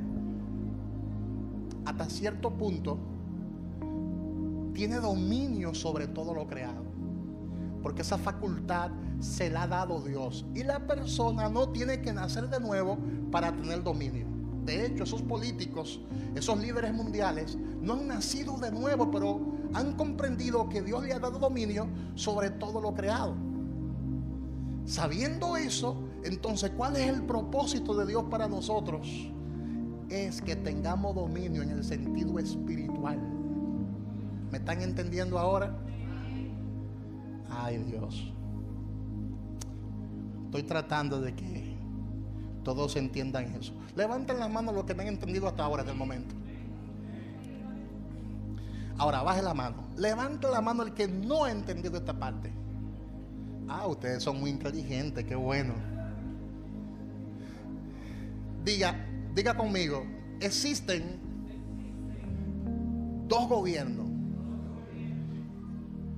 hasta cierto punto, tiene dominio sobre todo lo creado, porque esa facultad se la ha dado Dios. Y la persona no tiene que nacer de nuevo para tener dominio. De hecho, esos políticos, esos líderes mundiales, no han nacido de nuevo, pero han comprendido que Dios le ha dado dominio sobre todo lo creado. Sabiendo eso, entonces, ¿cuál es el propósito de Dios para nosotros? Es que tengamos dominio en el sentido espiritual. ¿Me están entendiendo ahora? Ay, Dios. Estoy tratando de que todos entiendan eso. Levanten las manos los que me han entendido hasta ahora, en el momento. Ahora, baje la mano. Levante la mano el que no ha entendido esta parte. Ah, ustedes son muy inteligentes, qué bueno. Diga conmigo: existen dos gobiernos.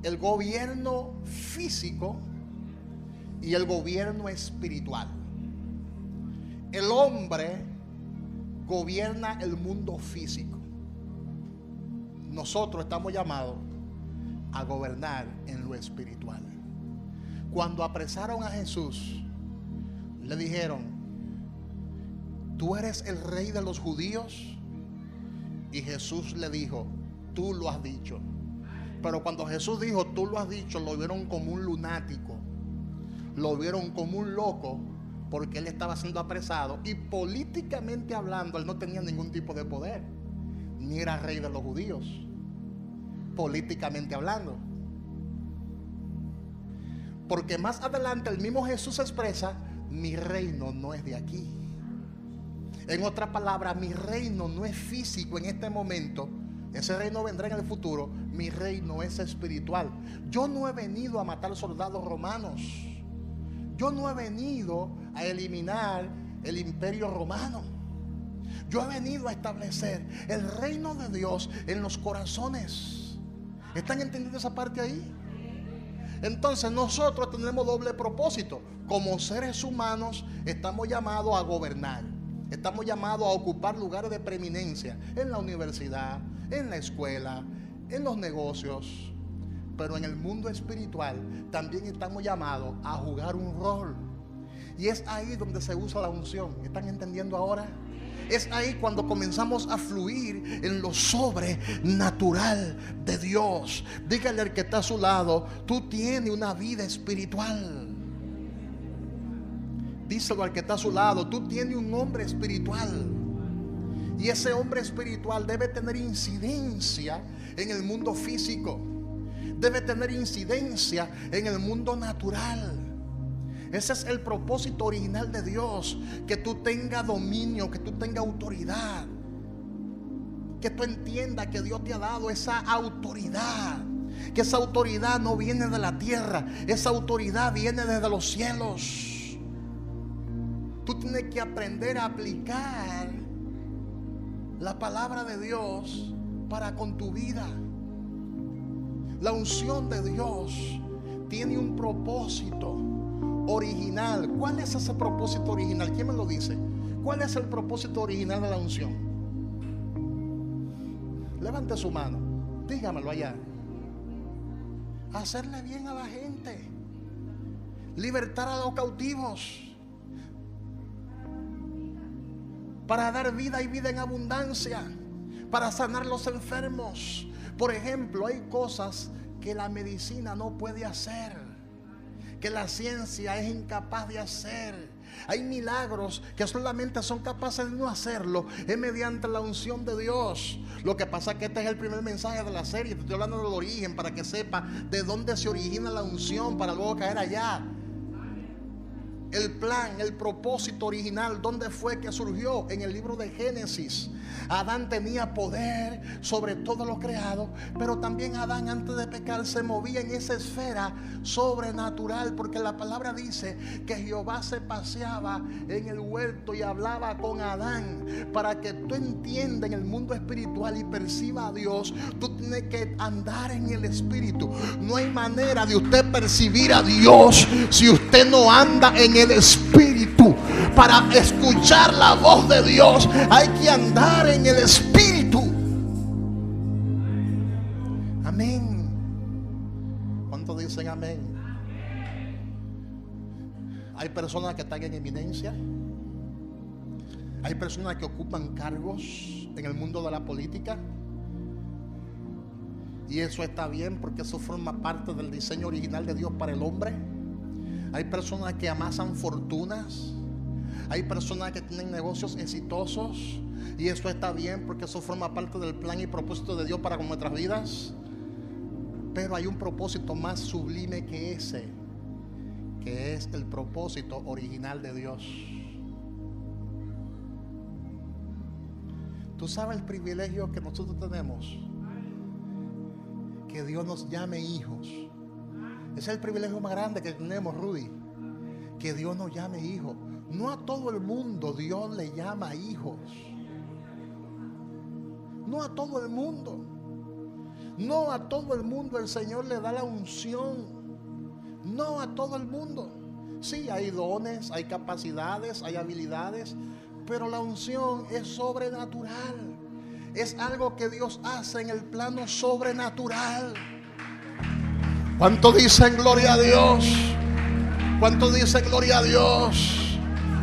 El gobierno físico y el gobierno espiritual. El hombre gobierna el mundo físico. Nosotros estamos llamados a gobernar en lo espiritual. Cuando apresaron a Jesús, le dijeron: ¿tú eres el rey de los judíos? Y Jesús le dijo: tú lo has dicho. Pero cuando Jesús dijo tú lo has dicho, lo vieron como un lunático, lo vieron como un loco, porque él estaba siendo apresado y políticamente hablando él no tenía ningún tipo de poder, ni era rey de los judíos, políticamente hablando. Porque más adelante el mismo Jesús expresa: mi reino no es de aquí. En otras palabras, mi reino no es físico en este momento. Ese reino vendrá en el futuro. Mi reino es espiritual. Yo no he venido a matar soldados romanos. Yo no he venido a eliminar el imperio romano. Yo he venido a establecer el reino de Dios en los corazones. ¿Están entendiendo esa parte ahí? Entonces nosotros tenemos doble propósito. Como seres humanos estamos llamados a gobernar. Estamos llamados a ocupar lugares de preeminencia en la universidad, en la escuela, en los negocios. Pero en el mundo espiritual también estamos llamados a jugar un rol. Y es ahí donde se usa la unción. ¿Están entendiendo ahora? Es ahí cuando comenzamos a fluir en lo sobrenatural de Dios. Dígale al que está a su lado: tú tienes una vida espiritual. Díselo al que está a su lado: tú tienes un hombre espiritual. Y ese hombre espiritual debe tener incidencia en el mundo físico. Debe tener incidencia en el mundo natural. Ese es el propósito original de Dios. Que tú tengas dominio, que tú tengas autoridad. Que tú entiendas que Dios te ha dado esa autoridad. Que esa autoridad no viene de la tierra. Esa autoridad viene desde los cielos. Tú tienes que aprender a aplicar la palabra de Dios para con tu vida. La unción de Dios tiene un propósito original. ¿Cuál es ese propósito original? ¿Quién me lo dice? ¿Cuál es el propósito original de la unción? Levante su mano, dígamelo allá. Hacerle bien a la gente, libertar a los cautivos, para dar vida y vida en abundancia, para sanar los enfermos, Por ejemplo, hay cosas que la medicina no puede hacer, que la ciencia es incapaz de hacer. Hay milagros que solamente son capaces de no hacerlo, es mediante la unción de Dios. Lo que pasa es que este es el primer mensaje de la serie. Te estoy hablando del origen para que sepa de dónde se origina la unción para luego caer allá. El plan, el propósito original, ¿dónde fue que surgió? En el libro de Génesis. Adán tenía poder sobre todo lo creado, pero también Adán, antes de pecar, se movía en esa esfera sobrenatural, porque la palabra dice que Jehová se paseaba en el huerto y hablaba con Adán. Para que tú entiendas en el mundo espiritual y perciba a Dios, tú tienes que andar en el espíritu. No hay manera de usted percibir a Dios si usted no anda en el espíritu. Para escuchar la voz de Dios hay que andar en el espíritu. Amén. ¿Cuántos dicen amén? Hay personas que están en eminencia. Hay personas que ocupan cargos en el mundo de la política. Y eso está bien, porque eso forma parte del diseño original de Dios para el hombre. Hay personas que amasan fortunas. Hay personas que tienen negocios exitosos. Y eso está bien, porque eso forma parte del plan y propósito de Dios para con nuestras vidas. Pero hay un propósito más sublime que ese, que es el propósito original de Dios. ¿Tú sabes el privilegio que nosotros tenemos? Que Dios nos llame hijos. Ese es el privilegio más grande que tenemos, Rudy. Que Dios nos llame hijos. No a todo el mundo Dios le llama hijos. No a todo el mundo. No a todo el mundo el Señor le da la unción. No a todo el mundo. Sí, hay dones, hay capacidades, hay habilidades, pero la unción es sobrenatural. Es algo que Dios hace en el plano sobrenatural. ¿Cuántos dicen gloria a Dios? ¿Cuántos dicen gloria a Dios?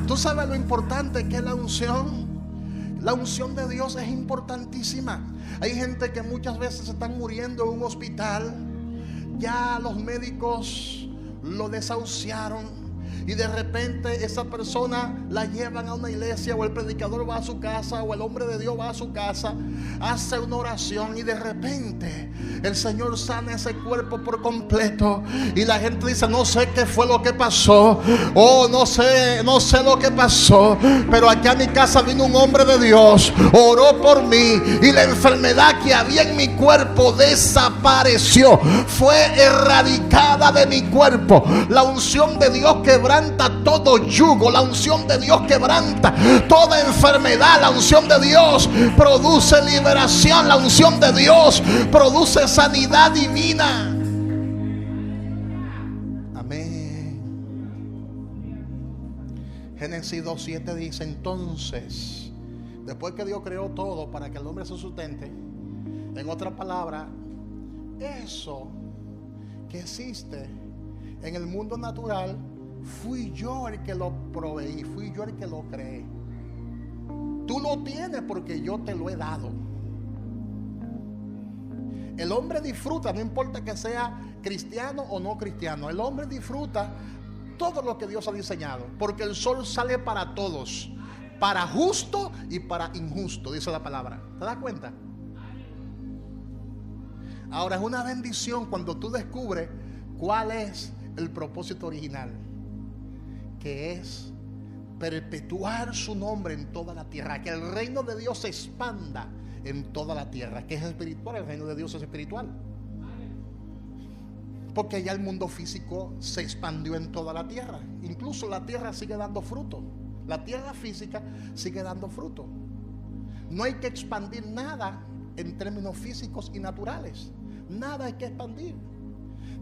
¿Tú sabes lo importante que es la unción? La unción de Dios es importantísima. Hay gente que muchas veces están muriendo en un hospital. Ya los médicos lo desahuciaron. Y de repente esa persona la llevan a una iglesia, o el predicador va a su casa, o el hombre de Dios va a su casa, hace una oración y de repente el Señor sana ese cuerpo por completo. Y la gente dice: no sé qué fue lo que pasó, no sé lo que pasó, pero aquí a mi casa vino un hombre de Dios, oró por mí y la enfermedad que había en mi cuerpo desapareció, fue erradicada de mi cuerpo. La unción de Dios quebranta todo yugo. La unción de Dios quebranta toda enfermedad. La unción de Dios produce liberación. La unción de Dios produce sanidad divina. Amén. Génesis 2:7 dice: entonces, después que Dios creó todo para que el hombre se sustente, en otra palabra, eso que existe en el mundo natural, fui yo el que lo proveí, fui yo el que lo creé. Tú lo tienes porque yo te lo he dado. El hombre disfruta, no importa que sea cristiano o no cristiano, el hombre disfruta todo lo que Dios ha diseñado, porque el sol sale para todos, para justo y para injusto, dice la palabra. ¿Te das cuenta? Ahora, es una bendición cuando tú descubres cuál es el propósito original, que es perpetuar su nombre en toda la tierra, que el reino de Dios se expanda en toda la tierra, que es espiritual. El reino de Dios es espiritual, porque ya el mundo físico se expandió en toda la tierra. Incluso la tierra sigue dando fruto. La tierra física sigue dando fruto. No hay que expandir nada en términos físicos y naturales. Nada hay que expandir.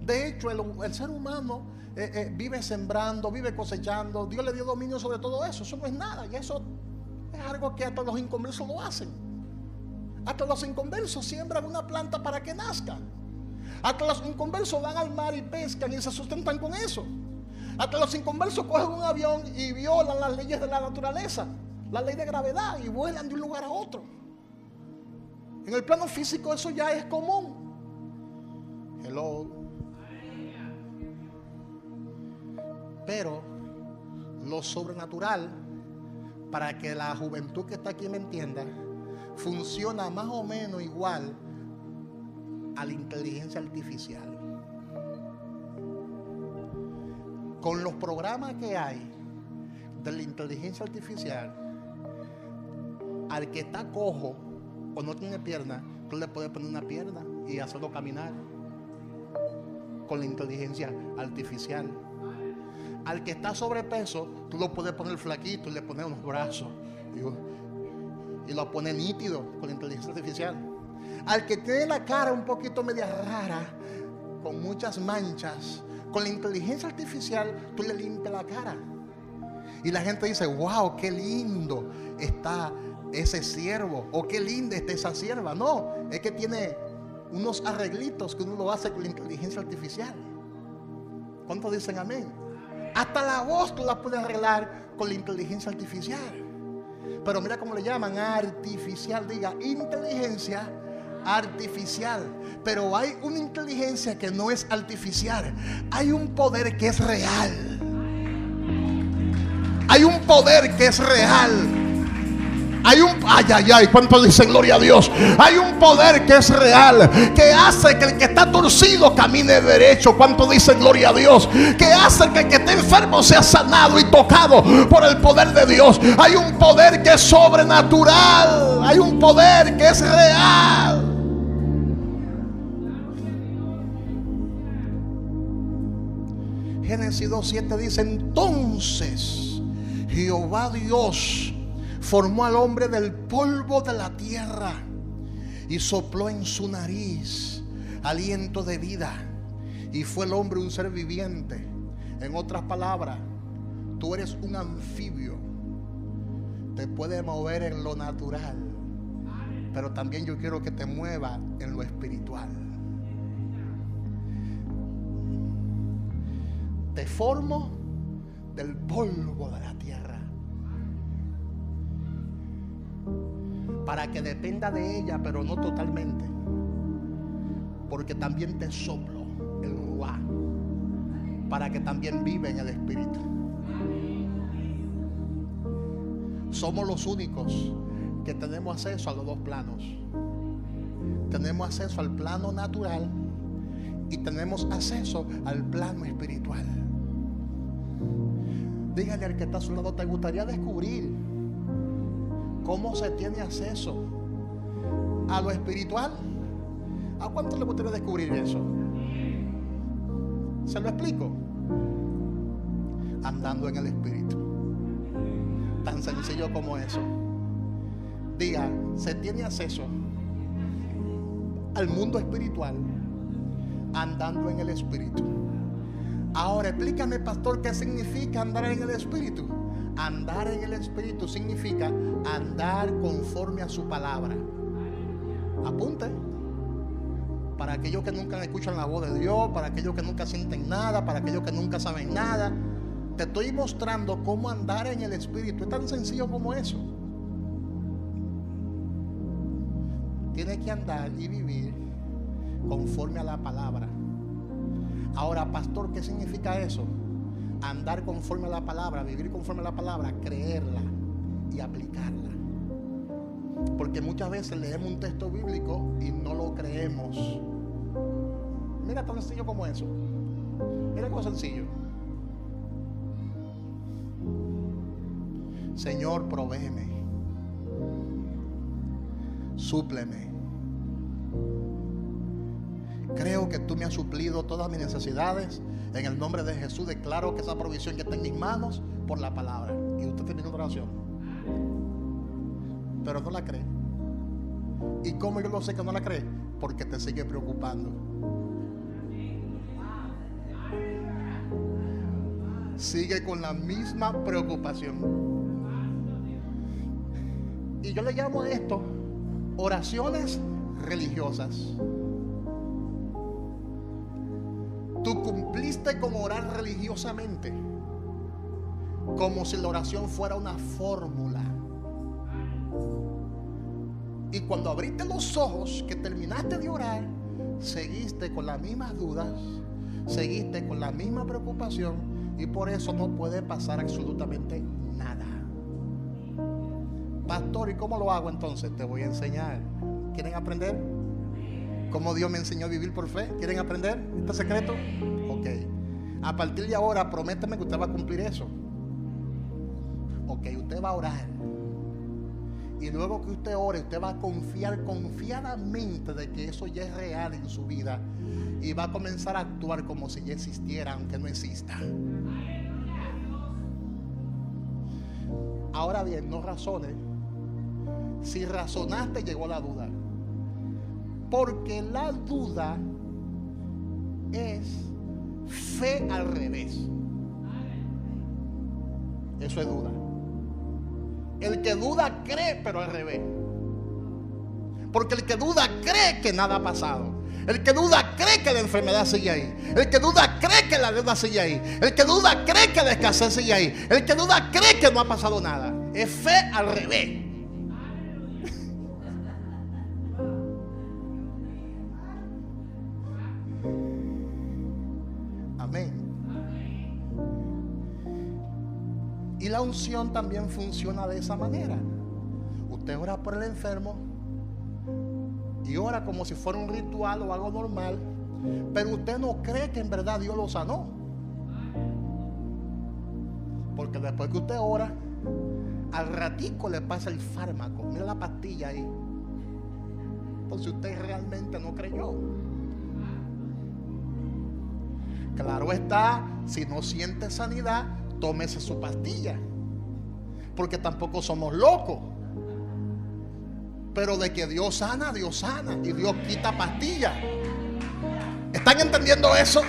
De hecho, el ser humano vive sembrando, vive cosechando. Dios le dio dominio sobre todo eso. Eso no es nada. Y eso es algo que hasta los inconversos lo hacen. Hasta los inconversos siembran una planta para que nazca. Hasta los inconversos van al mar y pescan y se sustentan con eso. Hasta los inconversos cogen un avión y violan las leyes de la naturaleza, la ley de gravedad, y vuelan de un lugar a otro. En el plano físico eso ya es común. Hello. Pero lo sobrenatural, para que la juventud que está aquí me entienda, funciona más o menos igual a la inteligencia artificial. Con los programas que hay de la inteligencia artificial, al que está cojo o no tiene pierna, tú le puedes poner una pierna y hacerlo caminar con la inteligencia artificial. Al que está sobrepeso, tú lo puedes poner flaquito y le pones unos brazos y lo pones nítido con la inteligencia artificial. Al que tiene la cara un poquito media rara, con muchas manchas, con la inteligencia artificial tú le limpias la cara y la gente dice: wow, qué lindo está ese siervo, o qué linda está esa sierva. No, es que tiene unos arreglitos que uno lo hace con la inteligencia artificial. ¿Cuántos dicen amén? Hasta la voz tú la puedes arreglar con la inteligencia artificial. Pero mira cómo le llaman: artificial. Diga, inteligencia artificial. Pero hay una inteligencia que no es artificial. Hay un poder que es real. Hay un poder que es real. Hay un, ¿cuánto dicen gloria a Dios? Hay un poder que es real, que hace que el que está torcido camine derecho. ¿Cuánto dicen gloria a Dios? Que hace que el que esté enfermo sea sanado y tocado por el poder de Dios. Hay un poder que es sobrenatural. Hay un poder que es real. Génesis 2:7 dice: entonces Jehová Dios formó al hombre del polvo de la tierra y sopló en su nariz aliento de vida, y fue el hombre un ser viviente. En otras palabras, tú eres un anfibio. Te puedes mover en lo natural, pero también yo quiero que te muevas en lo espiritual. Te formo del polvo de la tierra para que dependa de ella, pero no totalmente, porque también te soplo el ruá para que también vive en el espíritu. Somos los únicos que tenemos acceso a los dos planos. Tenemos acceso al plano natural y tenemos acceso al plano espiritual. Dígale al que está a su lado: ¿te gustaría descubrir cómo se tiene acceso a lo espiritual? ¿A cuánto le gustaría descubrir eso? ¿Se lo explico? Andando en el espíritu. Tan sencillo como eso. Diga: se tiene acceso al mundo espiritual andando en el espíritu. Ahora explícame, pastor, ¿qué significa andar en el espíritu? Andar en el espíritu significa andar conforme a su palabra. Apunte. Para aquellos que nunca escuchan la voz de Dios, para aquellos que nunca sienten nada, para aquellos que nunca saben nada, te estoy mostrando cómo andar en el espíritu. Es tan sencillo como eso. Tienes que andar y vivir conforme a la palabra. Ahora, pastor, ¿qué significa eso? Andar conforme a la palabra, vivir conforme a la palabra, creerla y aplicarla. Porque muchas veces leemos un texto bíblico y no lo creemos. Mira, tan sencillo como eso. Mira cómo sencillo. Señor, provéeme, súpleme. Creo que tú me has suplido todas mis necesidades. En el nombre de Jesús declaro que esa provisión que está en mis manos por la palabra. Y usted termina una oración, pero no la cree. ¿Y cómo yo lo sé que no la cree? Porque te sigue preocupando. Sigue con la misma preocupación. Y yo le llamo a esto oraciones religiosas. Tú cumpliste con orar religiosamente, como si la oración fuera una fórmula. Y cuando abriste los ojos, que terminaste de orar, seguiste con las mismas dudas, seguiste con la misma preocupación, y por eso no puede pasar absolutamente nada. Pastor, ¿y cómo lo hago entonces? Te voy a enseñar. ¿Quieren aprender? ¿Cómo Dios me enseñó a vivir por fe? ¿Quieren aprender este secreto? Ok. A partir de ahora, prométeme que usted va a cumplir eso. Ok, usted va a orar. Y luego que usted ore, usted va a confiar confiadamente de que eso ya es real en su vida. Y va a comenzar a actuar como si ya existiera, aunque no exista. Ahora bien, no razones. Si razonaste, llegó la duda. Porque la duda es fe al revés. Eso es duda. El que duda cree, pero al revés. Porque el que duda cree que nada ha pasado. El que duda cree que la enfermedad sigue ahí. El que duda cree que la deuda sigue ahí. El que duda cree que la escasez sigue ahí. El que duda cree que no ha pasado nada. Es fe al revés. Amén. Y la unción también funciona de esa manera. Usted ora por el enfermo y ora como si fuera un ritual o algo normal, pero usted no cree que en verdad Dios lo sanó. Porque después que usted ora, al ratico le pasa el fármaco. Mira la pastilla ahí. Entonces usted realmente no creyó. Claro está, si no siente sanidad, tómese su pastilla, porque tampoco somos locos. Pero de que Dios sana y Dios quita pastillas. ¿Están entendiendo eso?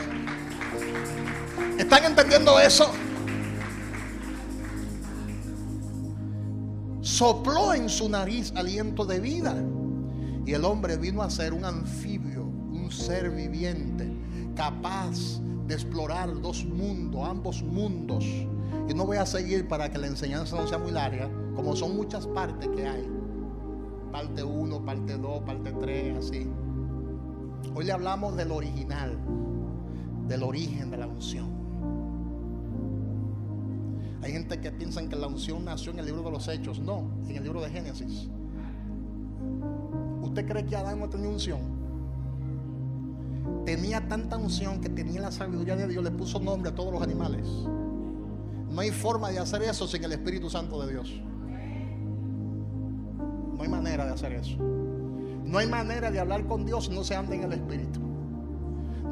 ¿Están entendiendo eso? Sopló en su nariz aliento de vida y el hombre vino a ser un anfibio, un ser viviente, capaz de explorar dos mundos, ambos mundos. Y no voy a seguir para que la enseñanza no sea muy larga, como son muchas partes que hay. Parte 1, parte 2, parte 3, así. Hoy le hablamos del original, del origen de la unción. Hay gente que piensa que la unción nació en el libro de los Hechos. No, en el libro de Génesis. ¿Usted cree que Adán no tenía unción? Tenía tanta unción que tenía la sabiduría de Dios, le puso nombre a todos los animales. No hay forma de hacer eso sin el Espíritu Santo de Dios. No hay manera de hacer eso. No hay manera de hablar con Dios si no se anda en el Espíritu.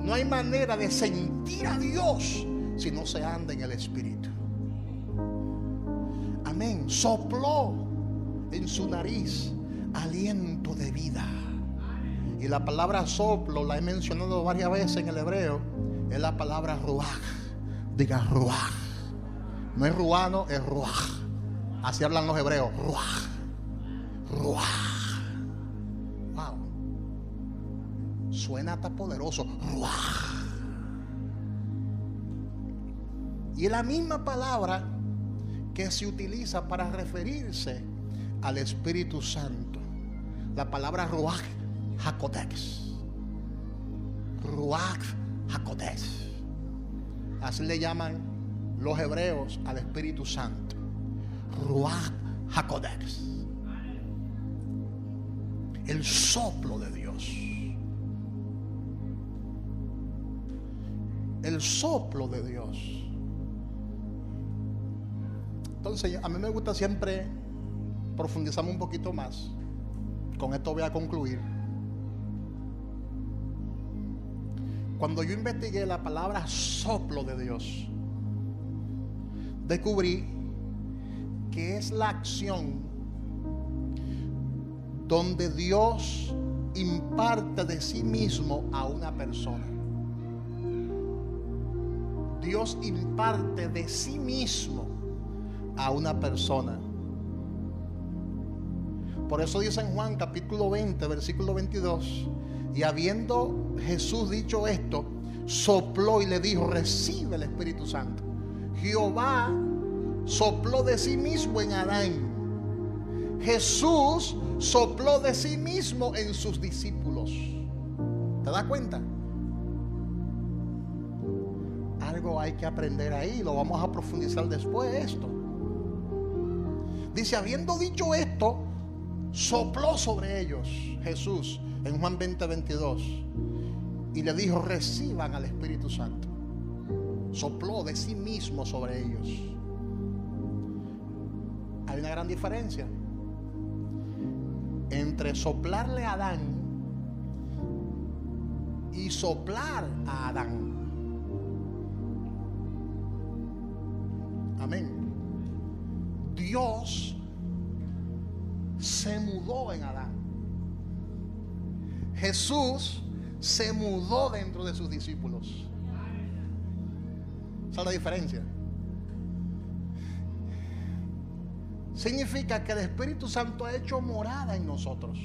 No hay manera de sentir a Dios si no se anda en el Espíritu. Amén. Sopló en su nariz aliento de vida. Y la palabra soplo la he mencionado varias veces en el hebreo. Es la palabra ruach. Diga ruach. No es ruano, es ruach. Así hablan los hebreos. Ruach. Ruach. Wow. Suena hasta poderoso. Ruach. Y es la misma palabra que se utiliza para referirse al Espíritu Santo. La palabra ruach hakodesh. Ruach hakodesh. Así le llaman los hebreos al Espíritu Santo. Ruach hakodesh. El soplo de Dios. El soplo de Dios. Entonces, a mí me gusta siempre profundizar un poquito más. Con esto voy a concluir. Cuando yo investigué la palabra soplo de Dios, descubrí que es la acción donde Dios imparte de sí mismo a una persona. Dios imparte de sí mismo a una persona. Por eso dice en Juan capítulo 20, versículo 22: y habiendo Jesús dicho esto, sopló y le dijo: recibe el Espíritu Santo. Jehová sopló de sí mismo en Adán. Jesús sopló de sí mismo en sus discípulos. ¿Te das cuenta? Algo hay que aprender ahí. Lo vamos a profundizar después de esto. Dice, habiendo dicho esto, sopló sobre ellos Jesús en Juan 20:22 y le dijo, reciban al Espíritu Santo. Sopló de sí mismo sobre ellos. Hay una gran diferencia entre soplarle a Adán y soplar a Adán. Amén. Dios se mudó en Adán. Jesús se mudó dentro de sus discípulos. ¿Esa es la diferencia? Significa que el Espíritu Santo ha hecho morada en nosotros.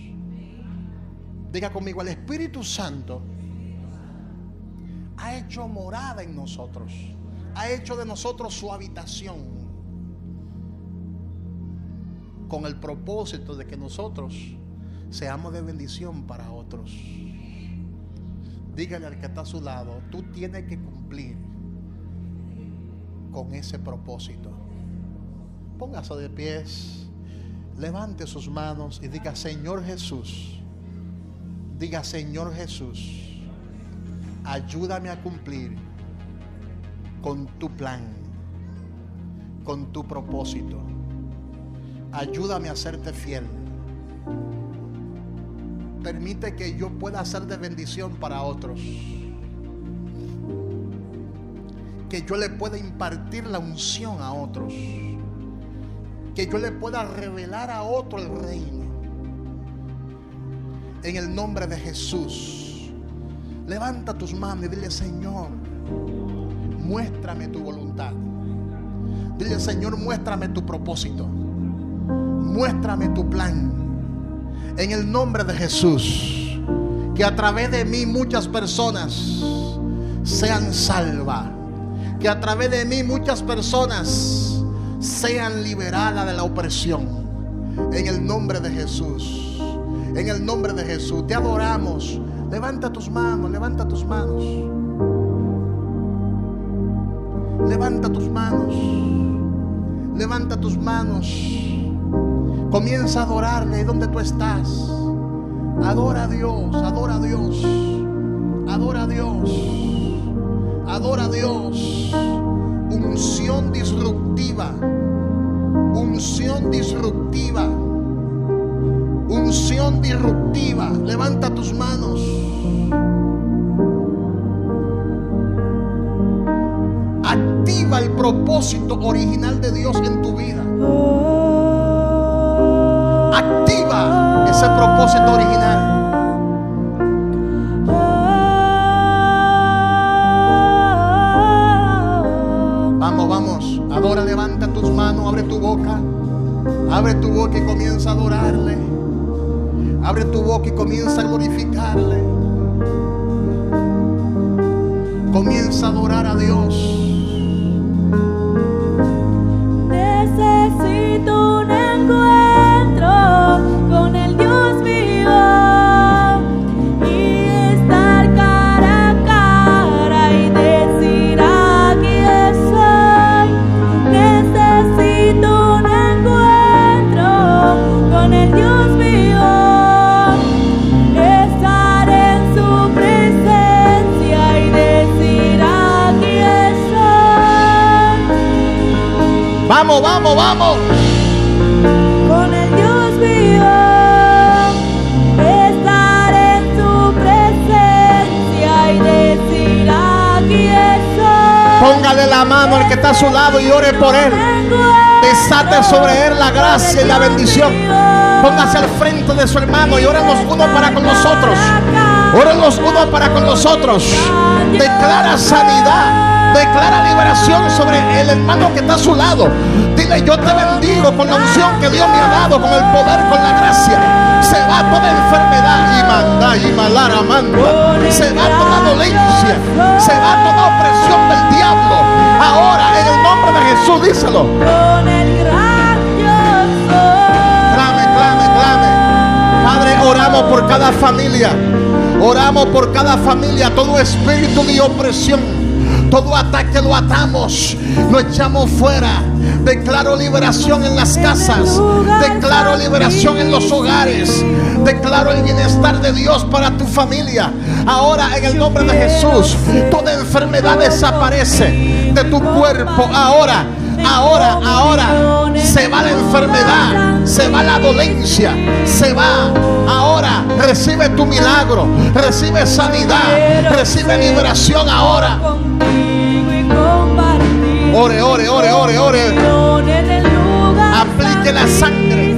Diga conmigo, el Espíritu Santo ha hecho morada en nosotros. Ha hecho de nosotros su habitación, con el propósito de que nosotros seamos de bendición para otros. Dígale al que está a su lado, tú tienes que cumplir con ese propósito. Póngase de pies, levante sus manos y diga, Señor Jesús, diga, Señor Jesús, ayúdame a cumplir con tu plan, con tu propósito. Ayúdame a serte fiel. Permite que yo pueda ser de bendición para otros. Que yo le pueda impartir la unción a otros. Que yo le pueda revelar a otro el reino. En el nombre de Jesús. Levanta tus manos y dile, Señor, muéstrame tu voluntad. Dile, Señor, muéstrame tu propósito. Muéstrame tu plan. En el nombre de Jesús. Que a través de mí muchas personas sean salvas. Que a través de mí muchas personas sean liberadas de la opresión. En el nombre de Jesús. En el nombre de Jesús. Te adoramos. Levanta tus manos. Levanta tus manos. Levanta tus manos. Levanta tus manos. Comienza a adorarle donde tú estás. Adora a Dios, adora a Dios, adora a Dios, adora a Dios. Unción disruptiva, unción disruptiva, unción disruptiva. Levanta tus manos. Activa el propósito original de Dios en tu vida. Activa ese propósito original. Vamos, vamos. Adora, levanta tus manos, abre tu boca. Abre tu boca y comienza a adorarle. Abre tu boca y comienza a glorificarle. Comienza a adorar a Dios. Necesito un encuentro con el Dios vivo y estar cara a cara y decir aquí estoy. Necesito un encuentro con el Dios vivo, estar en su presencia y decir aquí estoy. Vamos, vamos, vamos. Con el Dios vivo, estar en su presencia y decir aquí estoy. Póngale la mano al que está a su lado y ore por él. Desate sobre él la gracia y la bendición. Póngase al frente de su hermano y oren los unos para con los otros. Oren los unos para con los otros. Declara sanidad. Declara liberación sobre el hermano que está a su lado. Dile, yo te bendigo con la unción que Dios me ha dado, con el poder, con la gracia. Se va toda enfermedad y manda y malara manda. Se va toda dolencia. Se va toda opresión del diablo. Ahora, en el nombre de Jesús, díselo. Con el gran yo soy. cada familia. Oramos por cada familia. Todo espíritu de opresión, todo ataque lo atamos, lo echamos fuera. Declaro liberación en las casas. Declaro liberación en los hogares. Declaro el bienestar de Dios para tu familia. Ahora, en el nombre de Jesús, toda enfermedad desaparece de tu cuerpo. Ahora se va la enfermedad, se va la dolencia, se va. Ahora recibe tu milagro, recibe sanidad, recibe liberación ahora. Ore, ore, ore, ore, ore. Aplique la sangre.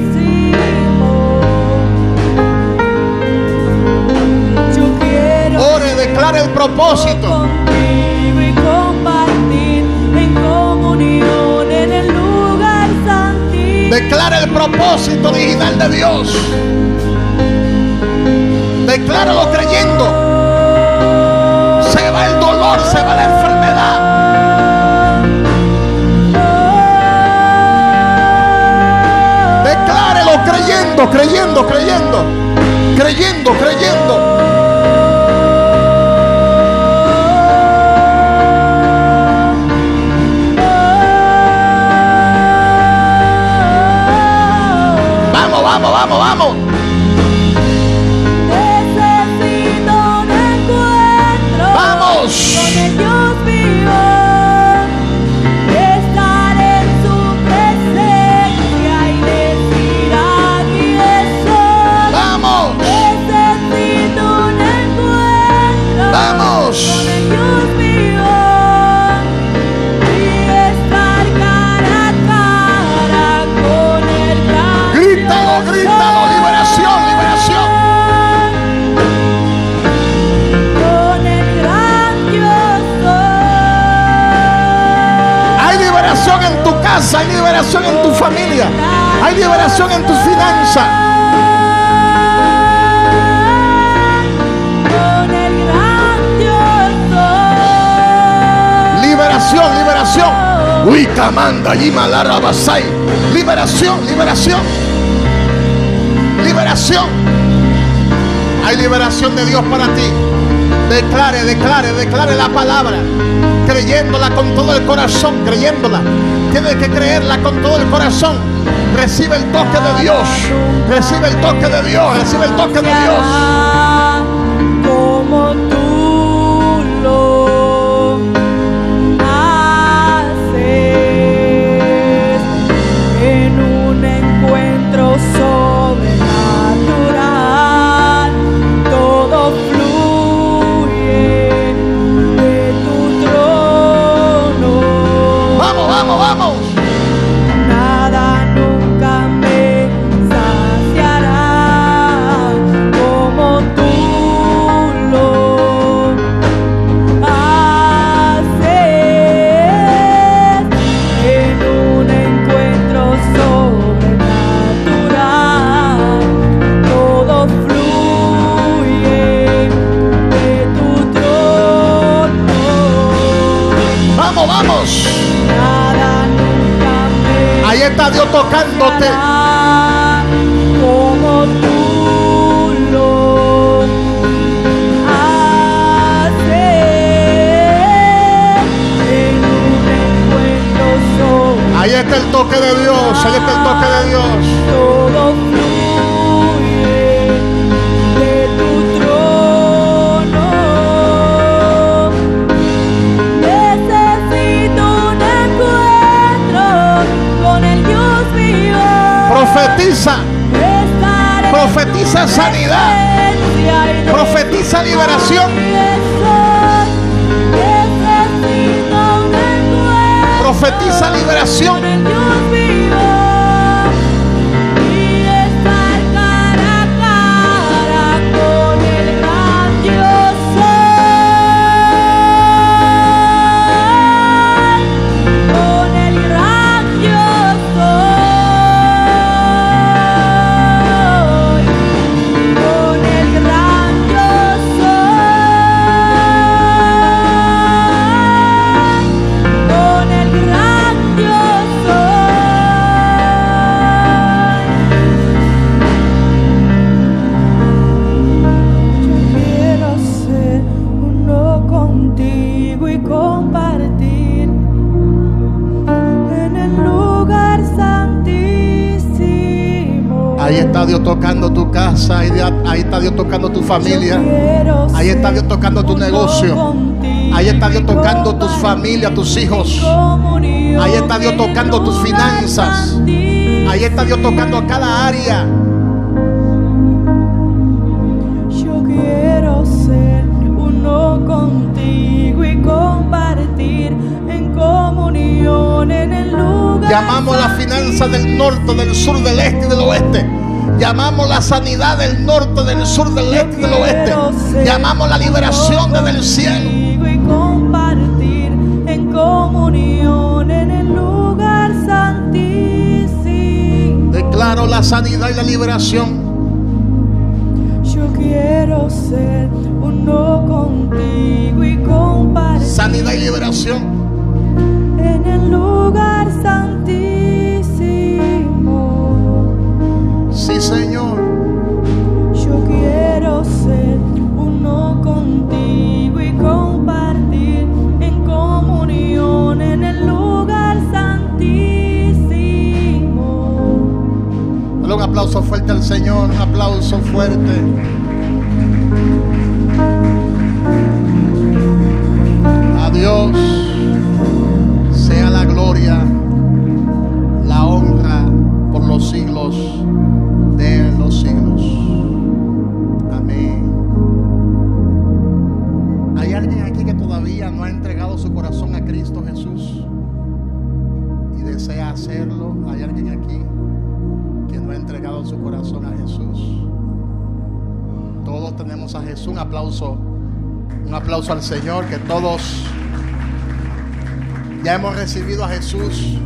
Ore, declare el propósito. Declara el propósito original de Dios. Decláralo creyendo. Se va el dolor, se va la enfermedad. Declárelo creyendo, creyendo, creyendo. Creyendo, creyendo. Vamos, vamos, vamos. Necesito un encuentro Vamos. con el Dios vivo. Estar en su presencia y decir: aquí estoy. Vamos. Necesito un encuentro Vamos. con el Dios vivo y estar cara a cara con el gran Grítalo, grítalo, liberación, liberación. con el gran Dios soy. Hay liberación en tu casa, hay liberación en tu familia, hay liberación en tus finanzas. Con el gran Dios soy. Liberación, liberación. Uy, camanda, yimalara basai. Liberación, liberación. Liberación. Hay liberación de Dios para ti. Declare, declare, declare la palabra, creyéndola con todo el corazón, creyéndola. Tienes que creerla con todo el corazón. Recibe el toque de Dios. Recibe el toque de Dios. Recibe el toque de Dios. Como tú lo haces en un encuentro sobrenatural, todo fluye de tu trono. Vamos, vamos, vamos. Nada nunca me saciará como tú lo haces en un encuentro sobrenatural. Todo fluye de tu trono. Vamos, vamos. Nada nunca me Ahí está Dios tocándote. como tú lo haces en un encuentro Ahí está el toque de Dios. Ahí está el toque de Dios. todo fluye de tu trono. Necesito un encuentro con el Dios vivo. Profetiza. Estar en Profetiza tu sanidad. presencia y Profetiza liberación. necesito un encuentro Profetiza liberación. con el Dios vivo y estar cara a cara con el gran Dios soy. Con el gran Dios soy. Con el gran Dios soy. Con el gran Dios soy. está Dios tocando tu casa, ahí está Dios tocando tu familia, ahí está Dios tocando tu negocio, ahí está Dios tocando tus familias, tus hijos, ahí está Dios tocando tus finanzas, ahí está Dios tocando a cada área. Yo quiero ser uno contigo y compartir en comunión en el lugar. Llamamos la finanza del norte, del sur, del este y del oeste. Llamamos la sanidad del norte, del sur, del este y del oeste. Llamamos la liberación desde el cielo. Y compartir en comunión en el lugar santísimo. Declaro la sanidad y la liberación. Yo quiero ser uno contigo y compartir Sanidad y liberación. en el lugar santísimo. Sí, Señor. Yo quiero ser uno contigo y compartir en comunión en el lugar santísimo. Dale un aplauso fuerte al Señor, un aplauso fuerte. A Dios sea la gloria, la honra por los siglos de los siglos. Amén. ¿Hay alguien aquí que todavía no ha entregado su corazón a Cristo Jesús y desea hacerlo? ¿Hay alguien aquí que no ha entregado su corazón a Jesús? Todos tenemos a Jesús. Un aplauso al Señor, que todos ya hemos recibido a Jesús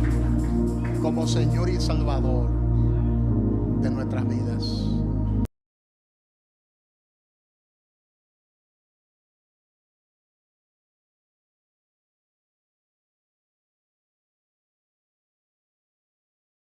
como Señor y Salvador de nuestras vidas.